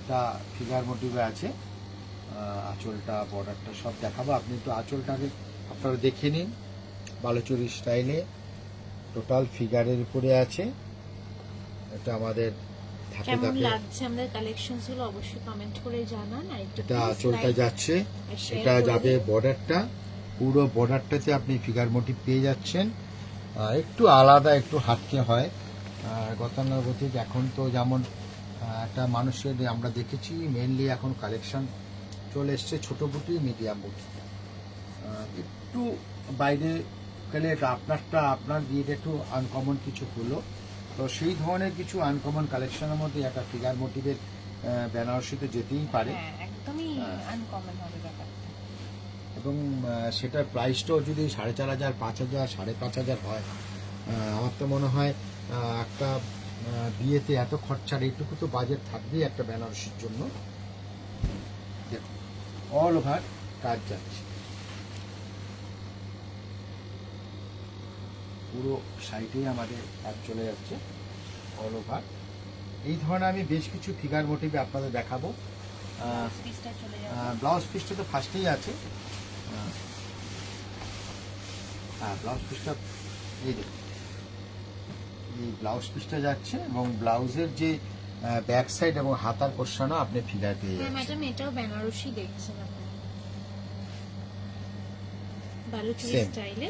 এটা ফিগার মোটিভে আছে। আঁচলটা বর্ডারটা সব দেখাবো, আপনি একটু আঁচলটা আগে আপনারা দেখে নিন। বালুচুরি স্টাইলে টোটাল ফিগারের উপরে আছে। এটা আমাদের ধাপে কেমন ধাপে, লাগছে আমাদের কালেকশনস গুলো অবশ্যই কমেন্ট করে জানান। আর একটু এটা please আঁচলটা like যাচ্ছে, আর share এটা করে যাবে দিন। বর্ডারটা, পুরো বর্ডারটাতে আপনি ফিগার মোটিভ পেয়ে যাচ্ছেন। একটু আলাদা, একটু হাটকে হয় গতানুগতিক। এখন তো যেমন একটা মানুষের আমরা দেখেছি মেনলি এখন কালেকশন চলে এসছে ছোট বুটি, মিডিয়াম বুটি। একটু বাইরে গেলে আপনারটা, আপনার বিয়েটা একটু আনকমন কিছু হলো, তো সেই ধরনের কিছু আনকমন কালেকশনের মধ্যে একটা ফিগার মোটিভের বেনারসিতে যেতেই পারে। হ্যাঁ, একদমই আনকমন হবে ব্যাপারটা। এবং সেটার প্রাইসটাও যদি 4500, 5000, 5500 হয়, আমার তো মনে হয় একটা বিয়েতে এত খরচার এইটুকু তো বাজেট থাকবেই একটা বেনারসির জন্য। দেখুন অল ওভার কাজ যাচ্ছে, পুরো সাইডেই আমাদের কাজ চলে যাচ্ছে অল ওভার। এই ধরনের আমি বেশ কিছু ফিগার মোটিভে আপনাদের দেখাবো। পিসটা চলে যাবে। ব্লাউজ পিসটা তো ফার্স্টেই আছে। হ্যাঁ, ব্লাউজ পিসটা এই দেখুন, এই ব্লাউজ পিসটা যাচ্ছে এবং ব্লাউজের যে ব্যাক সাইড এবং হাতার পোর্শনও আপনি ফিগার পেয়ে হ্যাঁ যাচ্ছেন। ম্যাডাম, এটাও বেনারসি দেখছেন আপনি, বালুচুরি Same. স্টাইলে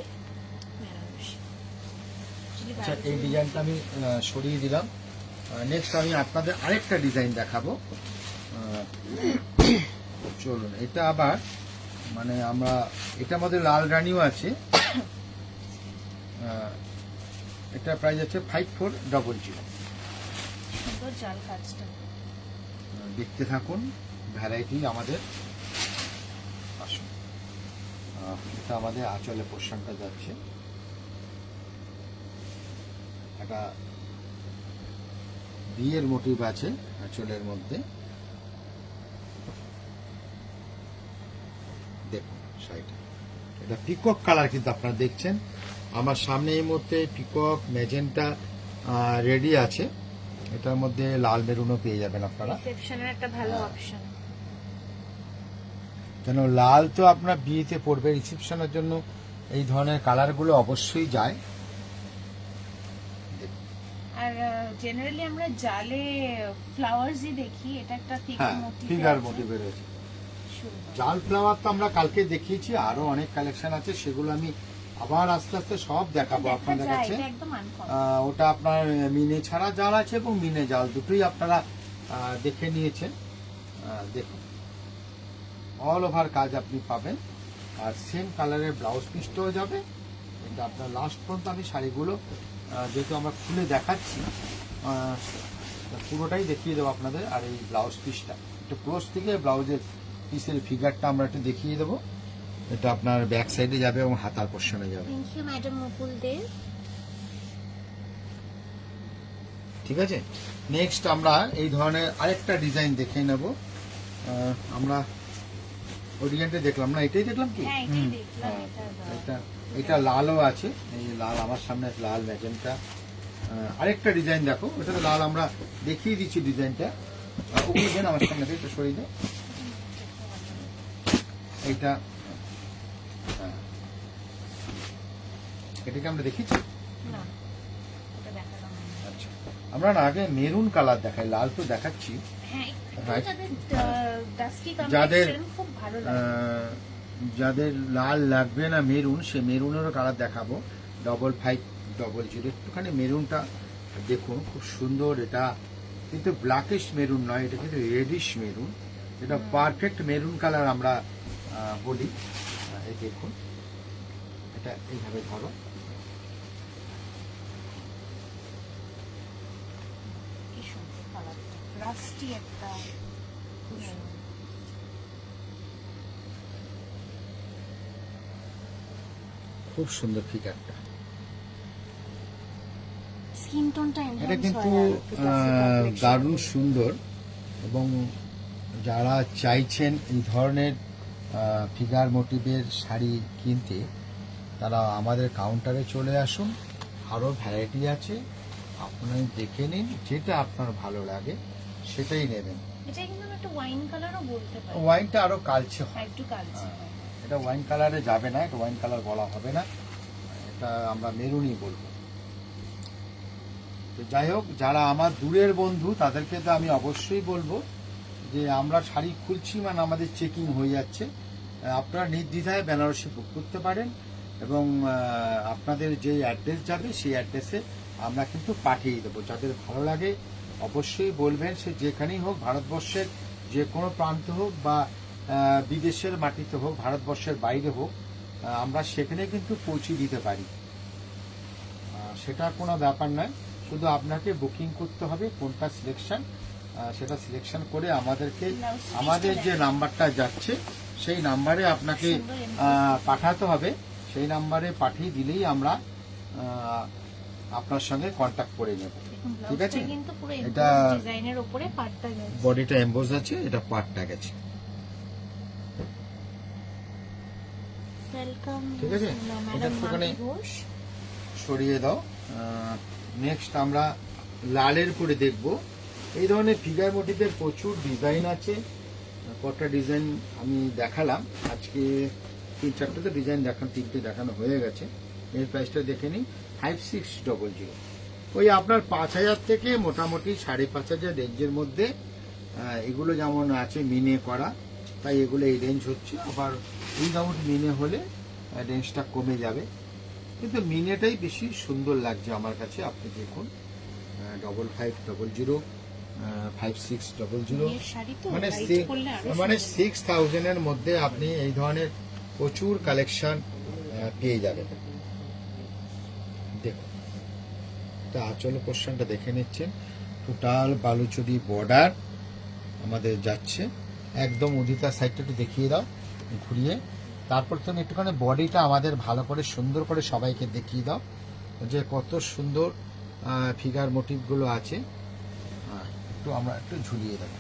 বেনারসি। Actually আচ্ছা, এই বালুচুরি- ডিজাইনটা আমি সরিয়ে দিলাম। নেক্সট আমি আপনাদের আরেকটা ডিজাইন দেখাবো। চলুন, এটা আবার মানে আমরা, এটার মধ্যে লাল রানীও আছে। এটা প্রাইস আছে 5400। সুন্দর জাল কাজটা। দেখতে থাকুন, ভ্যারাইটি আমাদের। আসুন, এটা আমাদের আঁচলে পোর্শনটা যাচ্ছে, একটা বিয়ের মোটিভ আছে আঁচলের মধ্যে। দেখুন শাড়িটা, এটা পিকক কালার কিন্তু আপনারা দেখছেন আমার সামনে। এই মুহূর্তে পিকক ম্যাজেন্টা রেডি আছে, এটার মধ্যে লাল মেরুনও পেয়ে যাবেন আপনারা। রিসেপশনের একটা ভালো অপশন। কেন লাল তো আপনার বিয়েতে পড়বে, রিসেপশনের জন্য এই ধরনের কালারগুলো অবশ্যই যায়। আর জেনারেলি আমরা জালে ফ্লাওয়ার্সই দেখি, এটা একটা ফিগার হ্যাঁ, মোটিভ। ফিগার মোটিভে রয়েছে। জাল ফ্লাওয়ার তো আমরা কালকে দেখিয়েছি, আরো অনেক কালেকশন আছে, সেগুলো আমি আবার আস্তে আস্তে সব দেখাবো আপনাদের কাছে। একদম আনকমন। ওটা আপনার মিনে ছাড়া জাল আছে এবং মিনে জাল দুটোই আপনারা দেখে নিয়েছেন। দেখুন অল ওভার কাজ আপনি পাবেন, আর সেম কালারের ব্লাউজ পিসটাও যাবে। এটা আপনার লাস্ট পর্যন্ত আমি শাড়িগুলো যেহেতু আমরা খুলে দেখাচ্ছি, পুরোটাই দেখিয়ে দেবো আপনাদের। আর এই ব্লাউজ পিসটা একটু ক্লোজ থেকে ব্লাউজের পিসের ফিগারটা আমরা একটু দেখিয়ে দেবো। এটা আপনার ব্যাক সাইডে যাবে এবং হাতার পোর্শনে যাবে। থ্যাংক ইউ ম্যাডাম মুকুল দে। ঠিক আছে, নেক্সট আমরা এই ধরনের আরেকটা ডিজাইন দেখে নেব। আমরা ওই ডিজাইনটা দেখলাম না, এটাই দেখলাম কি? হ্যাঁ, এটাই দেখলাম। এটা এটা লালও আছে, এই লাল আমার সামনে লাল ম্যাজেন্টা। আরেকটা ডিজাইন দেখো, এটা তো লাল আমরা দেখিয়ে দিচ্ছি ডিজাইনটা। ওগুলো দেন আমার সামনে, একটু সরিয়ে দাও। এইটা এটাকে আমরা দেখিয়েছি। না, ওটা দেখালাম না। আচ্ছা, আমরা না আগে মেরুন কালার দেখাই, লাল তো দেখাচ্ছি। হ্যাঁ, একটু Right. যাদের ডাস্কি যাদের, কমপ্লেক্সন খুব ভালো লাগে। যাদের লাল লাগবে না মেরুন, সে মেরুনেরও কালার দেখাবো। 5500 একটুখানি মেরুনটা দেখুন, খুব সুন্দর। এটা কিন্তু ব্ল্যাকিশ মেরুন নয়, এটা কিন্তু রেডিশ মেরুন। এটা পারফেক্ট মেরুন কালার আমরা বলি। এই দেখুন, এটা এইভাবে ধরো, কি সুন্দর কালারটা, রাস্টি একটা। খুব সুন্দর ফিগারটা। স্কিন টোনটা এটা কিন্তু দারুণ সুন্দর, এবং যারা চাইছেন এই ধরনের ফিগার মোটিভের শাড়ি কিনতে, তারা আমাদের কাউন্টারে চলে আসুন। আরও ভ্যারাইটি আছে, আপনারা দেখে নিন, যেটা আপনার ভালো লাগে সেটাই নেবেন। এটা কিন্তু একটা ওয়াইন কালারও বলতে পারি, ওয়াইনটা আরও কালচে হয়, একটু কালচে। এটা ওয়াইন কালারে যাবে না, এটা ওয়াইন কালার বলা হবে না, এটা আমরা মেরুনই বলবো। তো যাই হোক, যারা আমার দূরের বন্ধু তাদেরকে তো আমি অবশ্যই বলবো যে আমরা শাড়ি খুলছি মানে আমাদের চেকিং হয়ে যাচ্ছে। আপনারা নির্দ্বিধায় বেনারসি বুক করতে পারেন, এবং আপনাদের যে অ্যাড্রেস যাবে সেই অ্যাড্রেসে আমরা কিন্তু পাঠিয়ে দেবো। যাদের ভালো লাগে অবশ্যই বলবেন, সে যেখানেই হোক, ভারতবর্ষের যে কোনো প্রান্ত হোক বা বিদেশের মাটিতে হোক, ভারতবর্ষের বাইরে হোক, আমরা সেখানে কিন্তু পৌঁছে দিতে পারি। সেটা কোনো ব্যাপার নয়, শুধু আপনাকে বুকিং করতে হবে কোনটা সিলেকশন, সেটা সিলেকশন করে আমাদেরকে আমাদের যে নাম্বারটা যাচ্ছে সেই নাম্বারে আপনাকে পাঠাতে হবে। সেই নাম্বারে পাঠিয়ে দিলেই আমরা আপনার সঙ্গে কন্ট্যাক্ট করে নেব। ঠিক আছে, এটা ডিজাইনের উপরে পাটটা গেছে, বডিটা এমবোজ আছে, এটা পাটটা গেছে। ওয়েলকাম। ঠিক আছে, এটা একটুখানি সরিয়ে দাও। নেক্সট আমরা লালের পরে দেখব। এই ধরনের ফিগার মোটিভের প্রচুর ডিজাইন আছে, কটা ডিজাইন আমি দেখালাম আজকে, 3-4টা তো ডিজাইন দেখানো, 3টে দেখানো হয়ে গেছে। এর প্রাইসটা দেখে নিই, 5600। ওই আপনার 5000 থেকে মোটামুটি 5500 রেঞ্জের মধ্যে এগুলো যেমন আছে মিনে করা, তাই এগুলো এই রেঞ্জ হচ্ছে। আবার উইদাউট মিনে হলে রেঞ্জটা কমে যাবে, কিন্তু মিনেটাই বেশি সুন্দর লাগছে আমার কাছে। আপনি দেখুন, 5500, 5600, মানে 6000 এর মধ্যে আপনি এই ধরনের প্রচুর কালেকশন পেয়ে যাবেন। দেখুন, এটা আঁচল পোর্শনটা দেখে নিচ্ছেন, টোটাল বালুচুরি বর্ডার আমাদের যাচ্ছে একদম। উদিতা সাইডটা একটু দেখিয়ে দাও ঘুরিয়ে, তারপর তুমি একটুখানি বডিটা আমাদের ভালো করে সুন্দর করে সবাইকে দেখিয়ে দাও যে কত সুন্দর ফিগার মোটিভগুলো আছে। একটু আমরা একটু ঝুলিয়ে দেবো,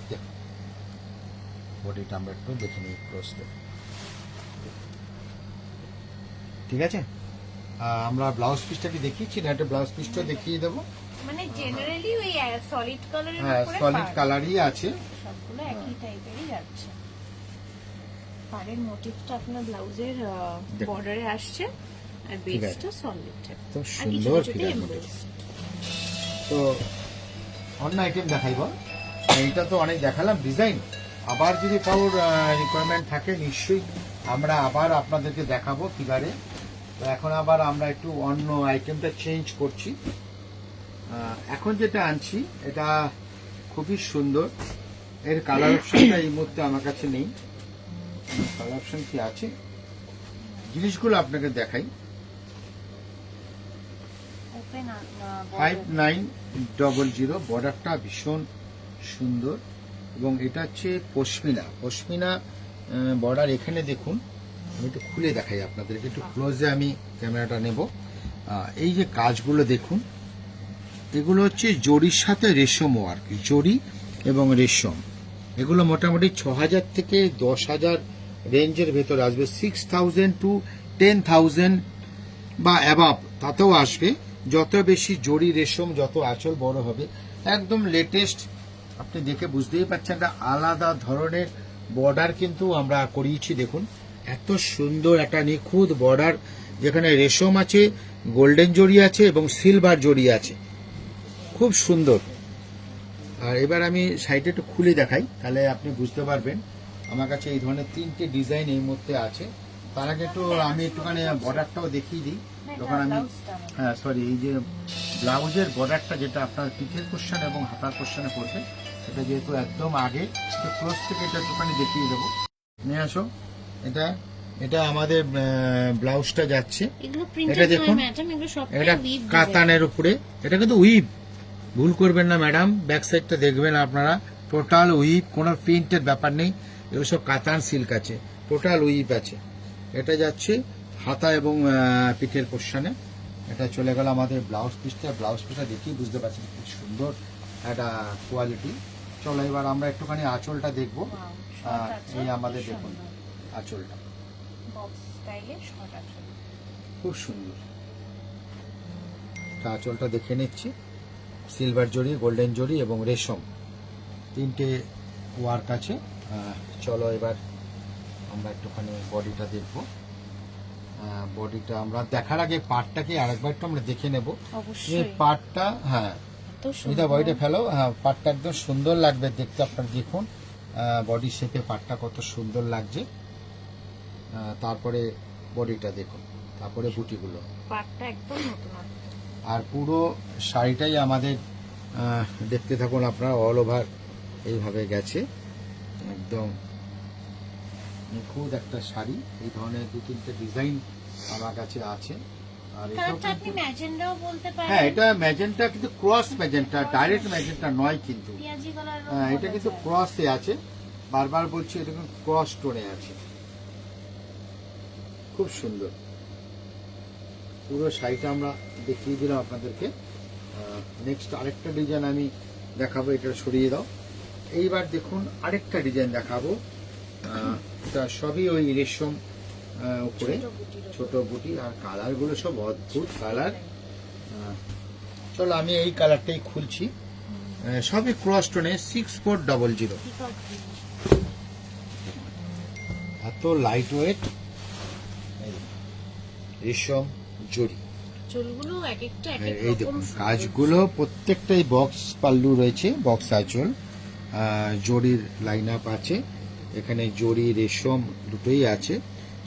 দেখো বডিটা আমরা একটু দেখে নিই ক্লোজ থেকে। ঠিক আছে, আমরা ব্লাউজ পিসটাকে দেখিয়েছি না, একটা ব্লাউজ পিসটা দেখিয়ে দেবো। মানে জেনারেলি ওই সলিড কালারের হ্যাঁ, উপরে সলিড কালারই আছে, সবগুলো একই টাইপেরই যাচ্ছে। পাড়ের মোটিভটা আপনার ব্লাউজের বর্ডারে আসছে, আর বেসটা সলিড। তো সুন্দর ফিগার মোটিভ। তো অন্য আইটেম দেখাইব, এইটা তো অনেক দেখালাম ডিজাইন। আবার যদি কারোর রিকোয়ারমেন্ট থাকে নিশ্চয়ই আমরা আবার আপনাদেরকে দেখাবো ফিগারে। তো এখন আবার আমরা একটু অন্য আইটেমটা চেঞ্জ করছি। এখন যেটা আনছি এটা খুবই সুন্দর, এর কালার অপশনটা এই মুহূর্তে আমার কাছে নেই। কালার অপশন কি আছে জিনিসগুলো আপনাকে দেখাই। 5900, বর্ডারটা ভীষণ সুন্দর, এবং এটা হচ্ছে পশমিনা বর্ডার। এখানে দেখুন, আমি একটু খুলে দেখাই আপনাদেরকে, একটু ক্লোজে আমি ক্যামেরাটা নেব। এই যে কাজগুলো দেখুন, এগুলো হচ্ছে জরির সাথে রেশম ওয়ার্ক, জরি এবং রেশম। এগুলো মোটামুটি 6000 থেকে 10000 রেঞ্জের ভেতরে আসবে। 6000 to 10,000 বা অ্যাবাভ তাতেও আসবে। যত বেশি জরি রেশম, যত আঁচল বড় হবে, একদম লেটেস্ট। আপনি দেখে বুঝতেই পারছেন, একটা আলাদা ধরনের বর্ডার কিন্তু আমরা করিয়েছি। দেখুন এত সুন্দর একটা নিখুঁত বর্ডার, যেখানে রেশম আছে, গোল্ডেন জরি আছে এবং সিলভার জরি আছে, খুব সুন্দর। আর এবার আমি সাইডে একটু খুলে দেখাই, তাহলে আপনি বুঝতে পারবেন। আমার কাছে এই ধরনের 3টে ডিজাইন এই মধ্যে আছে। তার আগে একটু আমি একটুখানি বর্ডারটাও দেখিয়ে দিই। যখন আমি হ্যাঁ সরি, এই যে ব্লাউজের বর্ডারটা যেটা আপনার পিঠের পোর্শন এবং হাতার পোর্শনে পড়বে, সেটা যেহেতু একদম আগে, একটু ক্লোজ থেকে এটা একটুখানি দেখিয়ে দেবো। নিয়ে আসো। এটা এটা আমাদের ব্লাউজটা যাচ্ছে। এগুলো এটা প্রিন্টেড দেখুন, নয় ম্যাডাম, এগুলো সব এটা কাতানের উপরে। এটা কিন্তু উইভ, ভুল করবেন না ম্যাডাম। ব্যাক সাইডটা দেখবেন আপনারা, টোটাল উইভ, কোনো প্রিন্টের ব্যাপার নেই। এগুলো সব কাতান সিল্ক আছে, টোটাল উইভ আছে। এটা যাচ্ছে হাতা এবং পিঠের পোর্শনে। এটা চলে গেল আমাদের ব্লাউজ পিসটা। ব্লাউজ পিসটা দেখেই বুঝতে পারছেন খুব সুন্দর একটা কোয়ালিটি। চলো এবার আমরা একটুখানি আঁচলটা দেখবো। এই আমাদের দেখুন আঁচলটা বক্স স্টাইলে শর্ট আঁচল, খুব সুন্দর। আঁচলটা দেখে নিচ্ছি। সিলভার জরি, গোল্ডেন জরি এবং রেশম, 3টে ওয়ার্ক আছে। চলো এবার আমরা একটুখানি বডিটা দেখব। বডিটা আমরা দেখার আগে পার্টটাকে আরেকবার একটু আমরা দেখে নেব। এই পার্টটা, হ্যাঁ এটা বডিটা ফেলো। হ্যাঁ, পার্টটা একদম সুন্দর লাগবে দেখতে। আপনার দেখুন বডি শেপে পার্টটা কত সুন্দর লাগছে। তারপরে বডিটা দেখুন, তারপরে বুটিগুলো, পাটটা একদম নতুন। আর পুরো শাড়িটাই আমাদের দেখতে থাকুন আপনারা, অল ওভার এইভাবে গেছে। একদম নিখুঁত একটা শাড়ি। এই ধরনের 2-3টে ডিজাইন আমার কাছে আছে। আর এটাও কালারটা আপনি ম্যাজেন্ডাও বলতে পারেন। হ্যাঁ, এটা ম্যাজেন্টা, কিন্তু ক্রস ম্যাজেন্টা, ডাইরেক্ট ম্যাজেন্টা নয় কিন্তু। পিয়াজি কালার, এটা কিন্তু ক্রসে আছে। বারবার বলছি, এটা কিন্তু ক্রস টোনে আছে। খুব সুন্দর। পুরো শাড়িটা আমরা দেখিয়ে দিলাম আপনাদেরকে। নেক্সট আরেকটা ডিজাইন আমি দেখাবো, এটা সরিয়ে দাও। এইবার দেখুন আরেকটা ডিজাইন দেখাবো। এটা সবই ওই রেশম উপরে ছোট বুটি, আর কালার গুলো সব অদ্ভুত কালার। চলো আমি এই কালারটাই খুলছি। সবই ক্রস টোনে, 6400। এত লাইট ওয়েট, রেশম জরি। চুলগুলো এক একটা এক এক এই রকম দেখুন সুন্দর। কাজগুলো প্রত্যেকটাই বক্স পাল্লু রয়েছে, বক্স আঁচল, জরির লাইন আপ আছে। এখানে জরি রেশম দুটোই আছে।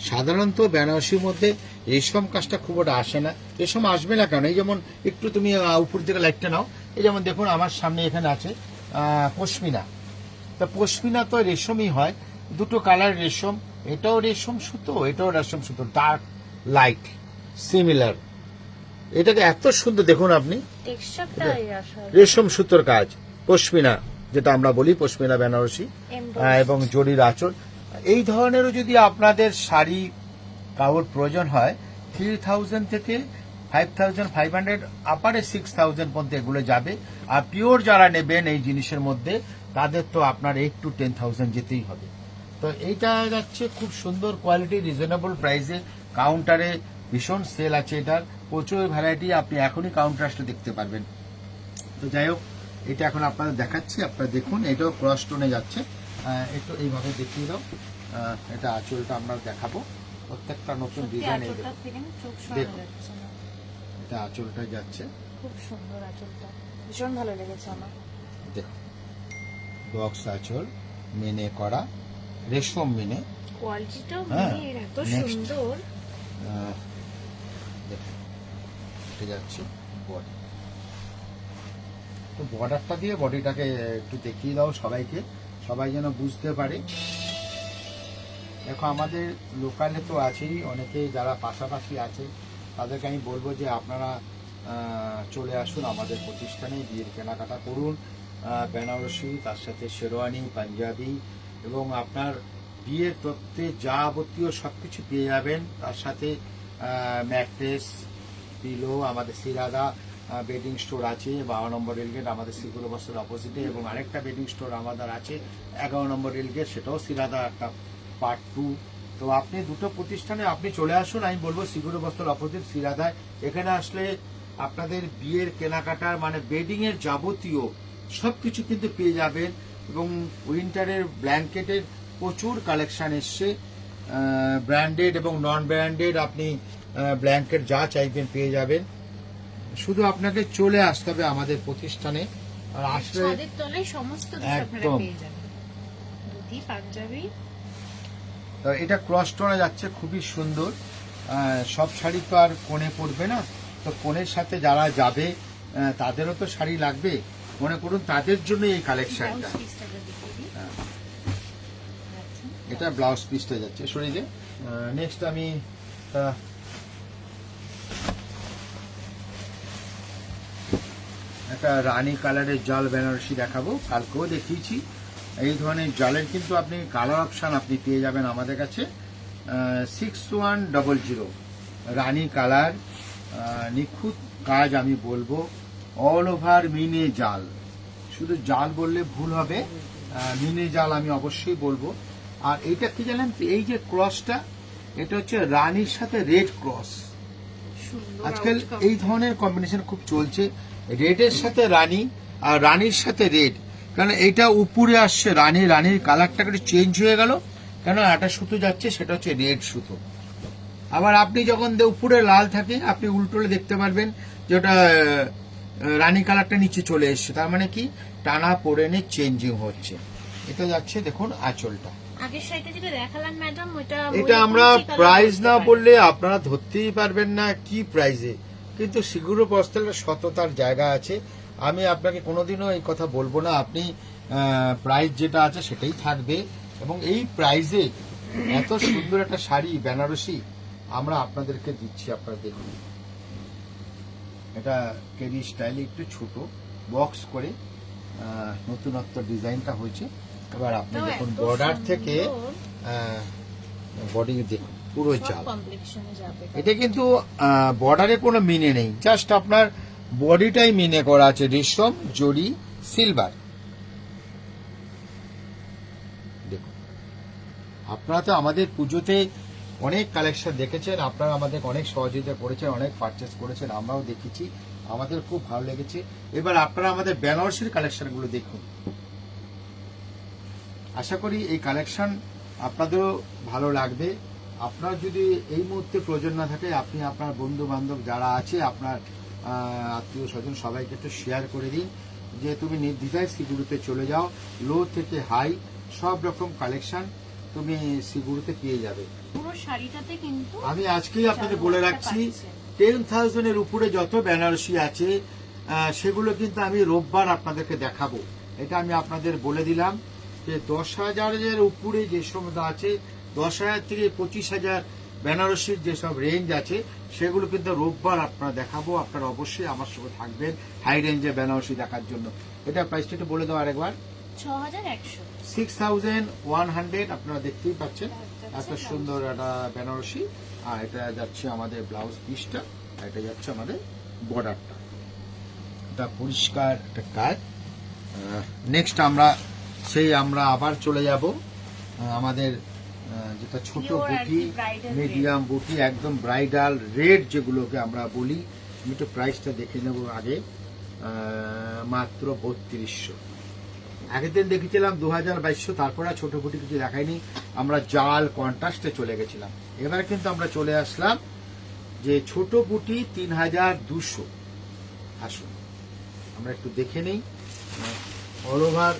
সাধারণত বেনারসির মধ্যে রেশম কাজটা খুব একটা আসে না। রেশম আসবে না কেন, এই যেমন একটু তুমি উপর থেকে লাইটটা নাও, এই যেমন দেখুন আমার সামনে এখানে আছে পশমিনা। তা পশমিনা তো রেশমই হয়, দুটো কালার রেশম। এটাও রেশম সুতো, এটাও রেশম সুতো, ডার্ক লাইট সিমিলার। এটাকে এত সুন্দর দেখুন আপনি, টেক্সচারটাই আসলে রেশম সুতোর কাজ, পশমিনা যেটা আমরা বলি, পশমিনা বেনারসি, এবং জরির আঁচল। এই ধরনেরও যদি আপনাদের শাড়ি কাপড় প্রয়োজন হয়, 3000 থেকে 5500, আপারে 6000 পর্যন্ত এগুলো যাবে। আর পিওর যারা নেবেন এই জিনিসের মধ্যে, তাদের তো আপনার 8 to 10,000 যেতেই হবে। তো এইটা যাচ্ছে খুব সুন্দর কোয়ালিটি, রিজনেবল প্রাইসে। কাউন্টারে ভীষণ সেল আছে এটার, প্রচুর ভ্যারাইটি। আপনি এখনই কাউন্টার আসলে দেখতে পারবেন। তো যাই হোক, এটা এখন আপনাদের দেখাচ্ছি, আপনারা দেখুন। এটাও ক্রস টোনে যাচ্ছে। একটু এইভাবে দেখিয়ে দাও। এটা আঁচলটা আমরা দেখাবো, প্রত্যেকটা নতুন ডিজাইন। দেখুন এটা আঁচলটা যাচ্ছে, খুব সুন্দর আঁচলটা, ভীষণ ভালো লেগেছে আমার। দেখুন বক্স আঁচল, মেনে করা, রেশম মেনে। কোয়ালিটিটাও হ্যাঁ, এত next। সুন্দর। দেখুন এটা যাচ্ছে বডি। তো বর্ডারটা দিয়ে বডিটাকে একটু দেখিয়ে দাও সবাইকে, সবাই যেন বুঝতে পারে। দেখো আমাদের লোকালে তো আছেই, অনেকে যারা পাশাপাশি আছে তাদেরকে আমি বলবো যে আপনারা চলে আসুন আমাদের প্রতিষ্ঠানে, বিয়ের কেনাকাটা করুন। বেনারসি, তার সাথে শেরওয়ানি, পাঞ্জাবি, এবং আপনার বিয়ের তত্ত্বে যাবতীয় সবকিছু পেয়ে যাবেন। তার সাথে ম্যাট্রেস, পিলো, আমাদের সিরাদা বেডিং স্টোর আছে 12 নম্বর রেলগেট আমাদের সিগুরো বস্ত্রের অপোজিটে, এবং আরেকটা বেডিং স্টোর আমাদের আছে 11 নম্বর রেলগেট, সেটাও সিরাদা একটা পার্ট 2। তো আপনি দুটো প্রতিষ্ঠানে আপনি চলে আসুন। আমি বলবো সিগুরো বস্ত্রের অপোজিট সিরাদায়। এখানে আসলে আপনাদের বিয়ের কেনাকাটার মানে বেডিং এর যাবতীয় সবকিছু কিন্তু পেয়ে যাবেন। এবং উইন্টারের ব্ল্যাঙ্কেটের প্রচুর কালেকশন এসছে, ব্র্যান্ডেড এবং নন ব্র্যান্ডেড। আপনি ব্ল্যাঙ্কেট যা চাইবেন পেয়ে যাবেন। শুধু আপনাকে চলে আসতে হবে আমাদের প্রতিষ্ঠানে। আর আসলে ছাদের তলায় সমস্ত কিছু আপনারা একদম। পেয়ে যাবেন, ধুতি পাঞ্জাবি। তো এটা ক্রস টোনে যাচ্ছে, খুবই সুন্দর। সব শাড়ি তো আর কোণে পড়বে না, তো কোণের সাথে যারা যাবে তাদেরও তো শাড়ি লাগবে, মনে করুন তাদের জন্য এই কালেকশনটা। ব্লাউজ পিসটা দেখিয়ে দিই। আচ্ছা। এটা ব্লাউজ পিসটা যাচ্ছে শরীরে। নেক্সট আমি একটা রানী কালারের জল বেনারসি দেখাবো, কালকেও দেখিয়েছি। এই ধরনের জলের কিন্তু আপনি কালার অপশন আপনি পেয়ে যাবেন আমাদের কাছে। 6100 রানী কালার, নিখুঁত কাজ আমি বলবো, অল ওভার মিনে জাল। শুধু জাল বললে ভুল হবে, মিনে জাল আমি অবশ্যই বলবো। আর এইটা কি জানেন, এই যে ক্রসটা, এটা হচ্ছে রানীর সাথে রেড ক্রস। সুন্দর আজকাল outcome। এই ধরনের কম্বিনেশন খুব চলছে, রেডের সাথে রানী আর রানীর সাথে রেড। কারণ এটা উপরে আসছে রানীর কালারটা একটু চেঞ্জ হয়ে গেল, কেন একটা সুতো যাচ্ছে, সেটা হচ্ছে রেড সুতো। আবার আপনি যখন উপরে লাল থাকে, আপনি উল্টোলে দেখতে পারবেন যে ওটা রানী কালারটা নিচে চলে এসছে, তার মানে কি টানা পড়েনে চেঞ্জিং হচ্ছে। এটা যাচ্ছে দেখুন আঁচলটা। আগের শাড়িটা যেটা দেখালাম ম্যাডাম, ওটা এটা আমরা প্রাইস না বললে আপনারা ধরতেই পারবেন না কি প্রাইসে, কিন্তু সিগুরো বস্ত্রের সততার জায়গা আছে। আমি আপনাকে কোনোদিনও এই কথা বলবো না, আপনি প্রাইস যেটা আছে সেটাই থাকবে। এবং এই প্রাইসে এত সুন্দর একটা শাড়ি বেনারসি আমরা আপনাদেরকে দিচ্ছি, আপনারা দেখুন। এটা কেরি স্টাইলে একটু ছোট বক্স করে নতুনত্ব ডিজাইনটা হয়েছে। এবার আপনি দেখুন বর্ডার থেকে বডি দেখুন পুরো জাল। কমপ্লেক্সনে যাবে। এটা কিন্তু বর্ডারে কোনো মিনে নেই, জাস্ট আপনার বডিটাই মিনে করা আছে, রেশম জরি সিলভার। দেখুন, আপনারা তো আমাদের পুজোতে অনেক কালেকশন দেখেছেন, আপনারা আমাদের অনেক সহযোগিতা করেছেন, অনেক পারচেস করেছেন, আমরাও দেখেছি, আমাদের খুব ভালো লেগেছে। এবার আপনারা আমাদের বেনারসির কালেকশনগুলো দেখুন। আশা করি এই কালেকশন আপনাদেরও ভালো লাগবে। আপনার যদি এই মুহূর্তে প্রয়োজন না থাকে, আপনি আপনার বন্ধু বান্ধব যারা আছে, আপনার আত্মীয় স্বজন সবাইকে একটু শেয়ার করে দিন, যে তুমি নির্দ্বিধায় সিগুরুতে চলে যাও। লো থেকে হাই সব রকম কালেকশন তুমি সিগুরুতে পেয়ে যাবে। পুরো শাড়িটাতে কিন্তু আমি আজকেই আপনাদের বলে রাখছি, 10,000 এর উপরে যত বেনারসি আছে সেগুলো কিন্তু আমি রোববার আপনাদেরকে দেখাবো। এটা আমি আপনাদের বলে দিলাম যে 10,000 উপরে যে সমস্ত আছে, 10,000 থেকে 25,000 বেনারসির যেসব রেঞ্জ আছে, সেগুলো কিন্তু রোববার আপনারা দেখাবো। আপনারা অবশ্যই আমার সঙ্গে থাকবেন হাই রেঞ্জের বেনারসি দেখার জন্য। এটা প্রাইসটা একটু বলে দাও আরেকবার। 6100। 6,100 আপনারা দেখতেই পাচ্ছেন, এত সুন্দর একটা বেনারসি। আর এটা যাচ্ছে আমাদের ব্লাউজ পিসটা, আর এটা যাচ্ছে আমাদের বর্ডারটা। এটা পরিষ্কার একটা কাজ। নেক্সট আমরা আবার চলে যাব আমাদের যেটা ছোট Pure আর বুটি, কি bridal মিডিয়াম বুটি, একদম ব্রাইডাল রেড যেগুলোকে আমরা বলি। আমি একটু প্রাইসটা দেখে নেব আগে। মাত্র 3200। আগের দিন দেখেছিলাম 2200, তারপরে ছোট বুটি কিছু দেখাইনি, আমরা জাল কন্ট্রাস্টে চলে গেছিলাম। এবার কিন্তু আমরা চলে আসলাম যে ছোট বুটি 3200। আসুন আমরা একটু দেখে নেই অল ওভার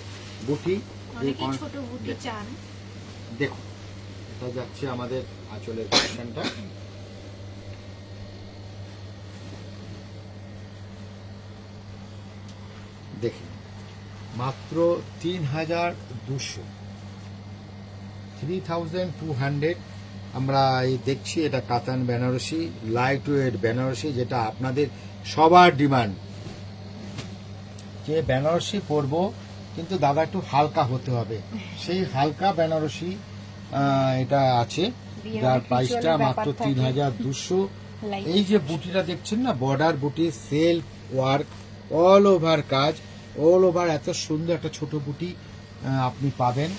বুটি। অনেকে ছোট বুটি চান। দেখুন, এটা যাচ্ছে আমাদের আঁচলের পোর্শনটা। দেখুন, মাত্র 3,200, 3,200 আমরা এই দেখছি। এটা কাতান বেনারসি, লাইট ওয়েট বেনারসি, যেটা আপনাদের সবার ডিমান্ড, যে বেনারসি পরবো কিন্তু দাদা একটু হালকা হতে হবে, সেই হালকা বেনারসি এটা আছে, যার প্রাইসটা মাত্র 3,200। এই যে বুটিটা দেখছেন না, বর্ডার বুটি, সেলফ ওয়ার্ক, অল ওভার কাজ, অল ওভার এত সুন্দর একটা ছোট বুটি আপনি পাবেন।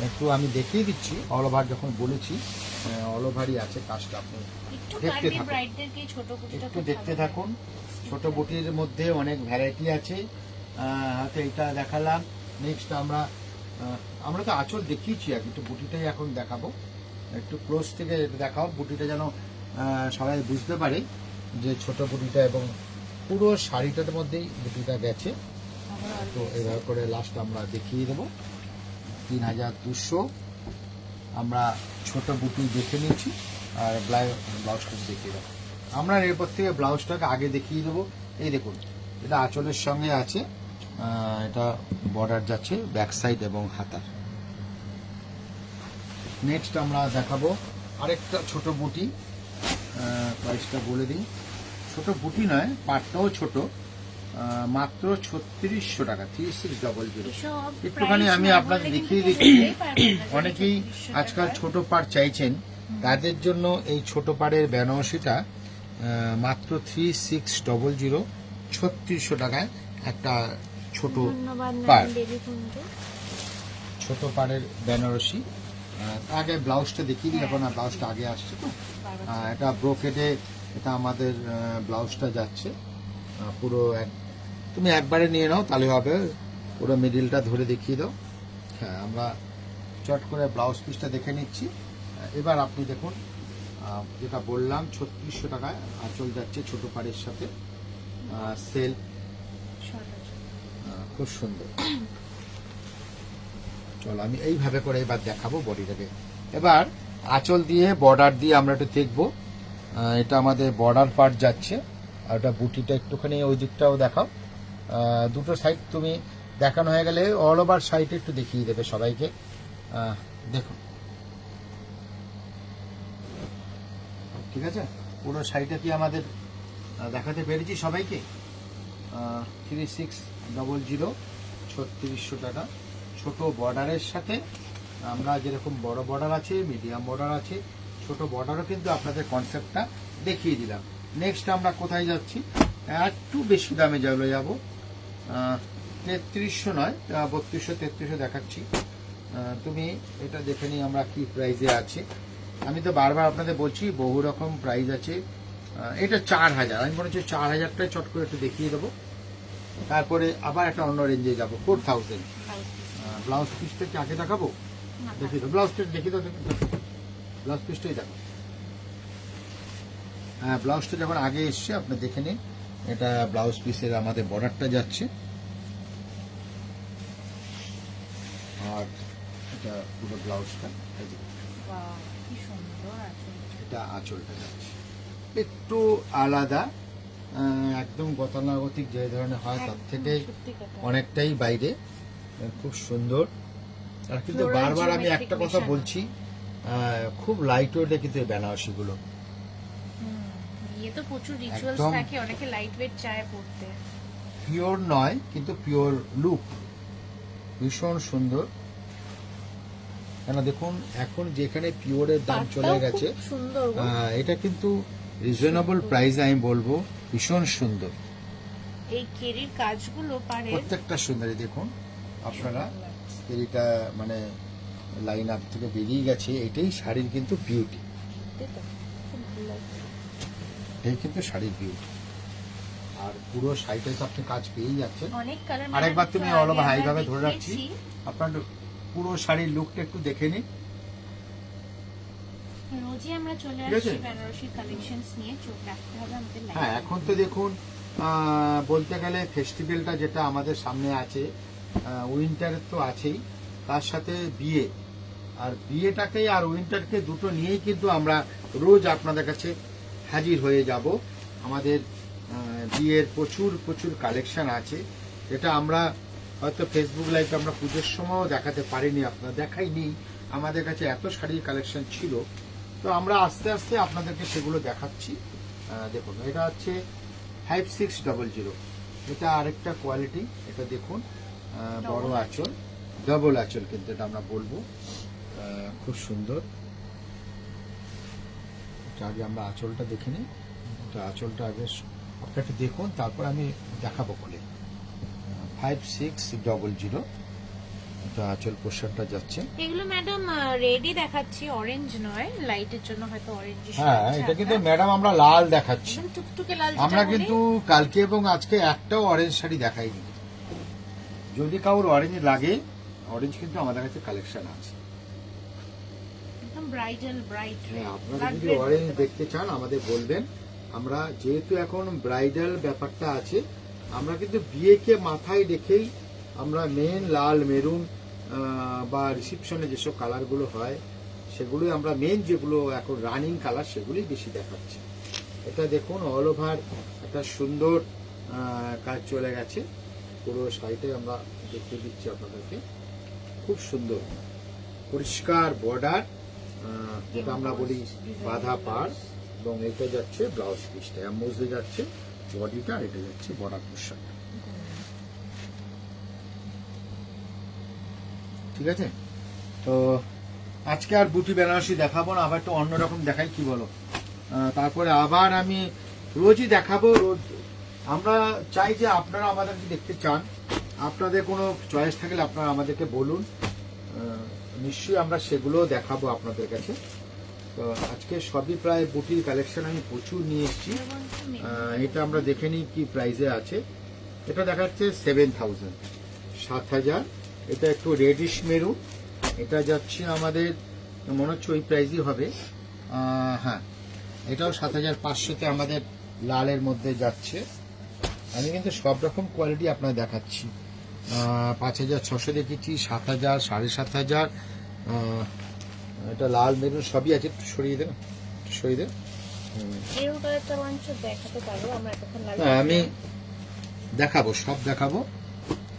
একটু আমি দেখিয়ে দিচ্ছি, অল ওভার যখন বলেছি অল ওভারই আছে কাজটা, আপনি দেখতে থাকুন, একটু দেখতে থাকুন। ছোট বুটির মধ্যে অনেক ভ্যারাইটি আছে, হাতে এটা দেখালাম। নেক্সট আমরা তো আঁচল দেখিয়েছি, একটু বুটিটাই এখন দেখাবো, একটু ক্লোজ থেকে দেখাও বুটিটা, যেন সবাই বুঝতে পারে যে ছোট বুটিটা, এবং পুরো শাড়িটার মধ্যেই বুটিটা গেছে। তো এভাবে করে লাস্ট আমরা দেখিয়ে দেবো 3200। আমরা ছোট বুটি দেখে নিয়েছি আর ব্লাউজটা দেখিয়ে দেবো। আমরা এরপর থেকে ব্লাউজটাকে আগে দেখিয়ে দেবো। এই দেখুন, এটা আঁচলের সঙ্গে আছে, এটা বর্ডার যাচ্ছে ব্যাক সাইড এবং হাতার। নেক্সট আমরা দেখাবো আরেকটা ছোট বুটি, প্রাইসটা বলে দিই। ছোট বুটি নয়, পাটটাও ছোট, মাত্র 3600 টাকা, 3600। এসব একটুখানি price আমি না আপনাকে বললে দেখিয়ে কিন্তু দিচ্ছি। বুঝতেই পারবেন না যে অনেকেই 3600 আজকাল টাকা। ছোট পাড় চাইছেন, তাদের জন্য এই ছোট পাড়ের বেনারসিটা মাত্র 3600, 3600 টাকায় একটা ছোট ধন্যবাদ পাড়, ম্যাম দেবী কুঞ্জ। ছোট পাড়ের বেনারসি। আগে ব্লাউজটা দেখিয়ে দিই, এখন ব্লাউজটা আগে আসছে তো। এটা ব্রোকেটে, এটা আমাদের ব্লাউজটা যাচ্ছে পুরো তুমি একবারে নিয়ে নাও তাহলে হবে, পুরো মিডিলটা ধরে দেখিয়ে দাও। হ্যাঁ, আমরা চট করে ব্লাউজ পিসটা দেখে নিচ্ছি। এবার আপনি দেখুন, যেটা বললাম 3600 টাকায় আঁচল যাচ্ছে ছোট পাড়ের সাথে, সেল, খুব সুন্দর। চলো আমি এইভাবে করে এবার দেখাবো বডিটাকে। এবার আঁচল দিয়ে বর্ডার দিয়ে আমরা একটু দেখবো। এটা আমাদের বর্ডার পার্ট যাচ্ছে, আর ওটা বুটিটা একটুখানি ওই দিকটাও দেখাও। দুটো সাইড তুমি দেখানো হয়ে গেলে অল ওভার সাইডে একটু দেখিয়ে দেবে সবাইকে। দেখুন, ঠিক আছে, পুরো সাইডটা কি আমাদের দেখাতে পেরেছি সবাইকে। 3600, 3600 টাকা, ছোট বর্ডারের সাথে। আমরা যেরকম বড় বর্ডার আছে, মিডিয়াম বর্ডার আছে, ছোট বর্ডারও কিন্তু আপনাদের কনসেপ্টটা দেখিয়ে দিলাম। নেক্সট আমরা কোথায় যাচ্ছি, একটু বেশি দামে যাবো 3300 নয়, 3200, 3300 দেখাচ্ছি। তুমি এটা দেখে নিই আমরা কি প্রাইসে আছে। আমি তো বারবার আপনাদের বলছি বহু রকম প্রাইস আছে। এটা 4000, আমি মনে হচ্ছে 4000টাই চট করে একটু দেখিয়ে দেবো। তারপরে আবার একটা অন্য রেঞ্জে যাবো 4000। ব্লাউজ পিসটা কি আগে দেখাবো? দেখিয়ে দাও ব্লাউজ পিস, দেখিয়ে দাও, ব্লাউজ পিসটাই দেখো। হ্যাঁ, ব্লাউজটা যখন আগে এসছে আপনি দেখে নিন। এটা ব্লাউজ পিসের আমাদের বর্ডারটা যাচ্ছে, আর এটা পুরো ব্লাউজটা, বাহ, কি সুন্দর আঁচল। এটা আঁচলটা যাচ্ছে একটু আলাদা, একদম গতানুগতিক যে ধরনের হয় তার থেকে সত্যি কথা। অনেকটাই বাইরে, খুব সুন্দর। আর কিন্তু Floral বারবার আমি geometric একটা কথা মেশানো। বলছি, খুব লাইট ওয়েটে কিন্তু এই বেনারসি গুলো। বিয়ে তো প্রচুর রিচুয়ালস একদম। থাকে, অনেকে লাইট ওয়েট চায় পড়তে। পিওর নয় কিন্তু পিওর লুক, ভীষণ সুন্দর। কেন দেখুন, এখন যেখানে পিওরের দাম চলে পাড়টাও গেছে, খুব সুন্দর গো। এটা কিন্তু রিজনেবল প্রাইস আমি বলবো, ভীষণ সুন্দর। এই কেরির কাজগুলো পারে প্রত্যেকটা সুন্দরী দেখুন আপনারা, কেরিটা মানে লাইন আপ থেকে বেরিয়ে গেছে, এটাই শাড়ির কিন্তু বিউটি, খুব ভালো লাগছে। এই কিন্তু শাড়ির বিউটি। আর পুরো শাড়িটাই তো আপনি কাজ পেয়েই যাচ্ছেন। অনেক কালার। আরেকবার তুমি অল ওভার হাই ভাবে ধরে রাখছি, আপনার পুরো শাড়ির লুকটা একটু দেখে নিন। রোজই আমরা চলে ঠিক আছে? আসছি বেনারসি কালেকশনস নিয়ে, চোখ রাখতে হবে আমাদের লাইফে। হ্যাঁ, এখন তো দেখুন বলতে গেলে ফেস্টিভ্যালটা যেটা আমাদের সামনে আছে, উইন্টার তো আছেই, তার সাথে বিয়ে, আর বিয়েটাকে আর উইন্টারকে দুটো নিয়েই কিন্তু আমরা রোজ আপনাদের কাছে হাজির হয়ে যাব। আমাদের বিয়ের প্রচুর প্রচুর কালেকশন আছে, যেটা আমরা হয়তো ফেসবুক লাইভে আমরা পুজোর সময়ও দেখাতে পারিনি, আপনারা দেখাইনি। আমাদের কাছে এত শাড়ির কালেকশন ছিল, তো আমরা আস্তে আস্তে আপনাদেরকে সেগুলো দেখাচ্ছি। দেখুন, এটা হচ্ছে 5600, এটা আরেকটা কোয়ালিটি। এটা দেখুন, বড় আঁচল, ডবল আঁচল কিন্তু এটা আমরা বলবো, খুব সুন্দর। এটা আগে আমরা আঁচলটা দেখে নিই, এটা আঁচলটা আগে আপনারা একটু দেখুন, তারপর আমি দেখাবো খুলে। 5600, এটা আঁচল পোশাকটা যাচ্ছে। এগুলো ম্যাডাম রেডি দেখাচ্ছি, অরেঞ্জ নয়, লাইটের জন্য হয়তো অরেঞ্জ। হ্যাঁ, এটা কিন্তু ম্যাডাম আমরা লাল দেখাচ্ছি। একদম টুকটুকে লাল। আমরা কিন্তু কালকে এবং আজকে একটাও অরেঞ্জ শাড়ি দেখাইনি। যদি কারোর অরেঞ্জ লাগে, অরেঞ্জ কিন্তু আমাদের কাছে কালেকশন আছে। একদম ব্রাইডাল, ব্রাইট। আপনারা যদি অরেঞ্জ দেখতে চান আমাদের বলবেন। আমরা যেহেতু এখন ব্রাইডাল ব্যাপারটা আছে, আমরা কিন্তু বিয়েকে মাথায় রেখেই আমরা মেন লাল মেরুন বা রিসেপশনে যেসব কালারগুলো হয় সেগুলোই আমরা মেন যেগুলো এখন রানিং কালার সেগুলোই বেশি দেখাচ্ছি। এটা দেখুন অল ওভার একটা সুন্দর কাজ চলে গেছে, পুরো শাড়িতে আমরা দেখিয়ে দিচ্ছি আপনাদেরকে। খুব সুন্দর পরিষ্কার বর্ডার, যেটা আমরা বলি বাঁধা পাড়, এবং এটা যাচ্ছে ব্লাউজ পিসটা, এমবোজে যাচ্ছে বডিটা, আর এটা যাচ্ছে বর্ডার পোর্শন। ঠিক আছে, তো আজকে আর বুটি বেনারসি দেখাবো না, আবার একটু অন্যরকম দেখাই, কি বলো? তারপরে আবার আমি রোজই দেখাবো। রোজ আমরা চাই যে আপনারা আমাদেরকে দেখতে চান, আপনাদের কোনো চয়েস থাকলে আপনারা আমাদেরকে বলুন, নিশ্চয়ই আমরা সেগুলো দেখাবো আপনাদের কাছে। তো আজকে সবই প্রায় বুটির কালেকশন আমি প্রচুর নিয়ে এসেছি। এটা আমরা দেখে নিই কি প্রাইসে আছে। এটা দেখাচ্ছে 7000, 7000। এটা একটু রেডিশ মেরুন, এটা যাচ্ছে আমাদের মনে হচ্ছে ওই প্রাইসই হবে। হ্যাঁ, এটাও 7500-তে আমাদের লালের মধ্যে যাচ্ছে। আমি কিন্তু সব রকম কোয়ালিটি আপনার দেখাচ্ছি। 5600 দেখেছি, 7000, 7500, এটা লাল মেরুন সবই আছে। একটু সরিয়ে দেন, একটু সরিয়ে দেন। আমি দেখাবো, সব দেখাবো।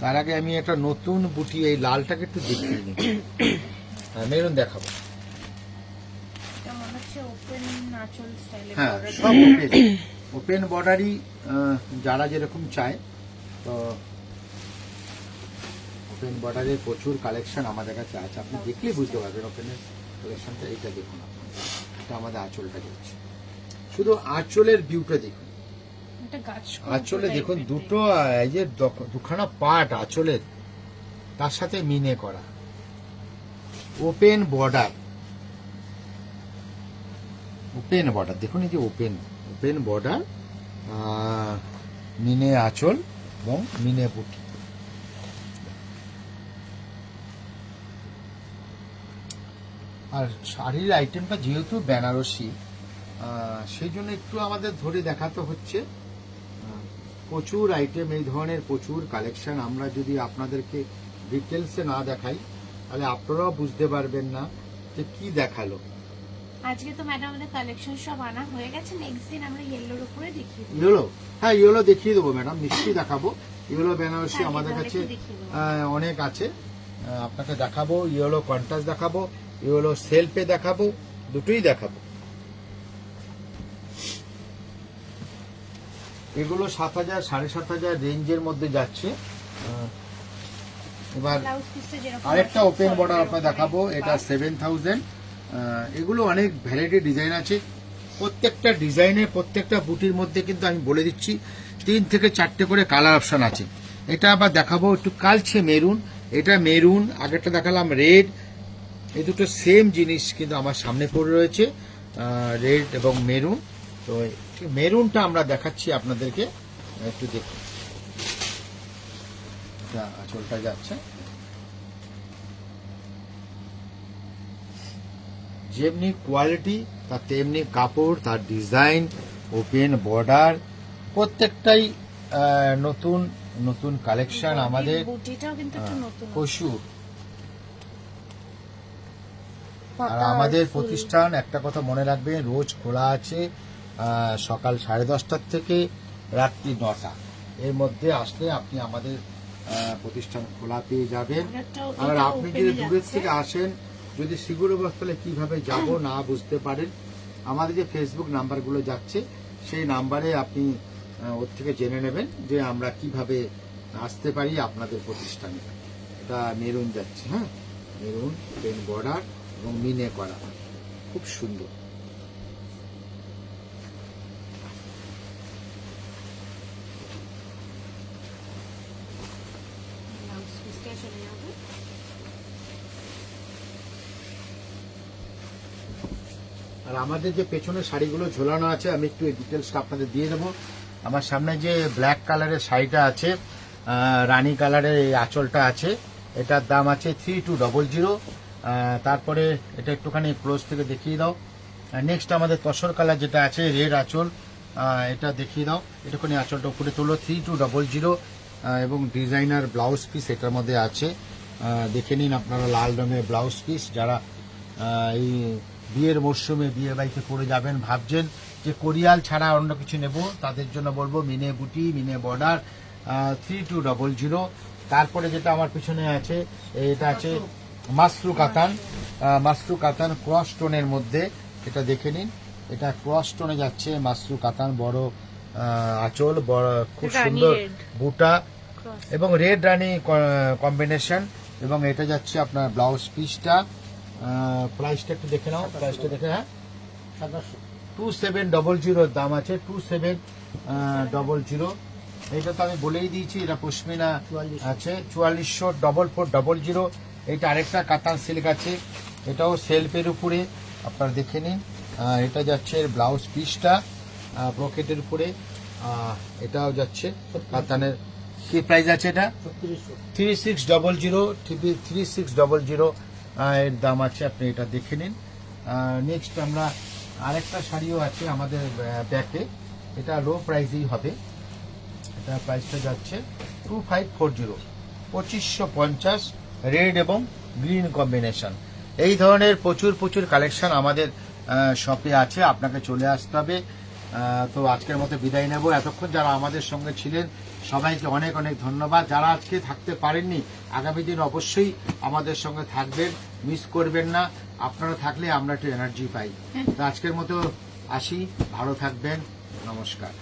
তার আগে আমি একটা নতুন বুটি, এই লালটাকে একটু দেখিয়ে নিই। মেরুন দেখাবো। হ্যাঁ, সব ওপেন বর্ডারই যারা যেরকম চায়। তো ওপেন বর্ডারের প্রচুর কালেকশন আমাদের কাছে আছে, আপনি দেখলেই বুঝতে পারবেন ওপেনের কালেকশনটা। এইটা দেখুন, এটা আমাদের আঁচলটা যাচ্ছে, শুধু আঁচলের ভিউটা দেখুন। আঁচলে দেখুন দুটো, এই যে দুখানা পার্ট আঁচলের, তার সাথে মিনে করা ওপেন বর্ডার। ওপেন বর্ডার দেখুন, এই যে ওপেন বর্ডার, মিনে আঁচল এবং মিনে বুটি। আর শাড়ির আইটেমটা যেহেতু বেনারসি, সেই জন্য একটু আমাদের ধরে দেখাতে হচ্ছে। প্রচুর আইটেম, এই ধরনের প্রচুর কালেকশন। আমরা যদি আপনাদেরকে ডিটেলসে না দেখাই তাহলে আপনারাও বুঝতে পারবেন না যে কি দেখালো। আজকে তো ম্যাডাম আমাদের কালেকশন সব আনা হয়ে গেছে, নেক্সট দিন আমরা ইয়েলোর উপরে দেখিয়ে দেব। ইয়েলো, হ্যাঁ ইয়েলো দেখিয়ে দেবো ম্যাডাম, নিশ্চয়ই দেখাবো। ইয়েলো বেনারসি আমাদের কাছে অনেক আছে, আপনাকে দেখাবো। ইয়েলো কন্ট্রাস্ট দেখাবো, ইয়েলো সেলফে দেখাবো, দুটোই দেখাবো। এগুলো 7000, 7500 রেঞ্জের মধ্যে যাচ্ছে। এবার আরেকটা ওপেন বর্ডার আপনার দেখাবো, এটা 7000। এগুলো অনেক ভ্যারাইটি ডিজাইন আছে, প্রত্যেকটা ডিজাইনের প্রত্যেকটা বুটির মধ্যে কিন্তু আমি বলে দিচ্ছি 3 থেকে 4টে করে কালার অপশন আছে। এটা আবার দেখাবো একটু কালচে মেরুন, এটা মেরুন, আগেরটা দেখালাম রেড। এই দুটো সেম জিনিস কিন্তু আমার সামনে পড়ে রয়েছে, রেড এবং মেরুন। তো মেরুনটা আমরা দেখাচ্ছি আপনাদেরকে, একটু দেখুন। এটা আঁচলটা যাচ্ছে, যেমনি কোয়ালিটি তার তেমনি কাপড়, তার ডিজাইন, ওপেন বর্ডার, প্রত্যেকটাই নতুন নতুন কালেকশন আমাদের। প্রচুর। আর আমাদের প্রতিষ্ঠান একটা কথা মনে রাখবেন, রোজ খোলা আছে সকাল 10:30 থেকে রাত্রি 9টা, এর মধ্যে আসলে আপনি আমাদের প্রতিষ্ঠান খোলা পেয়ে যাবেন। আর আপনি যদি দূরের থেকে আসেন, যদি সিগুর অবস্থায় কিভাবে যাব না বুঝতে পারেন, আমাদের যে ফেসবুক নাম্বারগুলো যাচ্ছে সেই নাম্বারে আপনি ওর থেকে জেনে নেবেন যে আমরা কিভাবে আসতে পারি আপনাদের প্রতিষ্ঠানে। এটা মেরুন যাচ্ছে, হ্যাঁ মেরুন, পেন বর্ডার এবং মিনে করা, খুব সুন্দর। আর আমাদের যে পেছনে শাড়িগুলো ঝোলানো আছে, আমি একটু ডিটেলসটা আপনাদের দিয়ে দেবো। আমার সামনে যে ব্ল্যাক কালারের শাড়িটা আছে, রানী কালারের এই আঁচলটা আছে, এটার দাম আছে 3200। তারপরে এটা একটুখানি ক্লোজ থেকে দেখিয়ে দাও। নেক্সট আমাদের তসর কালার যেটা আছে, রেড আঁচল, এটা দেখিয়ে দাও, এটুকুনি আঁচলটা উপরে তোলো। 3200 এবং ডিজাইনার ব্লাউজ পিস এটার মধ্যে আছে। দেখে নিন আপনারা, লাল রঙের ব্লাউজ পিস। যারা এই বিয়ের মরশুমে বিয়ে বাড়িতে পরে যাবেন, ভাবছেন যে কোরিয়াল ছাড়া অন্য কিছু নেব, তাদের জন্য বলবো মিনে বুটি, মিনে বর্ডার, 3200। তারপরে যেটা আমার পিছনে আছে, এটা আছে মাসরু কাতান। মাসরু কাতান ক্রস টোনের মধ্যে, এটা দেখে নিন, এটা ক্রস টোনে যাচ্ছে। মাসরু কাতান, বড় আঁচল, বড় খুব রানী সুন্দর red। বুটা Cross। এবং রেড রানি কম্বিনেশন। এবং এটা যাচ্ছে আপনার ব্লাউজ পিসটা। প্রাইসটা একটু দেখে নাও, প্রাইসটা দেখে। হ্যাঁ, 2700 দাম আছে, 2700। এটা তো আমি বলেই দিয়েছি, এটা পশমিনা 4400 আছে, 4400। এটা আরেকটা কাতান সিল্ক আছে, এটাও সেলফের উপরে, আপনারা দেখে নিন। এটা যাচ্ছে ব্লাউজ পিসটা ব্রোকেটের উপরে। এটাও যাচ্ছে কাতানের। কি প্রাইস আছে এটা? 3600। 3600 এর দাম আছে, আপনি এটা দেখে নিন। নেক্সট আমরা আরেকটা শাড়িও আছে আমাদের ব্যাকে, এটা লো প্রাইসেই হবে। এটা প্রাইসটা যাচ্ছে 2540, 2550, রেড এবং গ্রিন কম্বিনেশন। এই ধরনের প্রচুর প্রচুর কালেকশন আমাদের শপে আছে, আপনাকে চলে আসতে হবে। তো আজকের মতো বিদায় নেব। এতক্ষণ যারা আমাদের সঙ্গে ছিলেন সবাইকে অনেক অনেক ধন্যবাদ। যারা আজকে থাকতে পারেননি, আগামী দিন অবশ্যই আমাদের সঙ্গে থাকবেন, মিস করবেন না। আপনারা থাকলে আমরা একটু এনার্জি পাই। তো আজকের মতো আসি, ভালো থাকবেন, নমস্কার।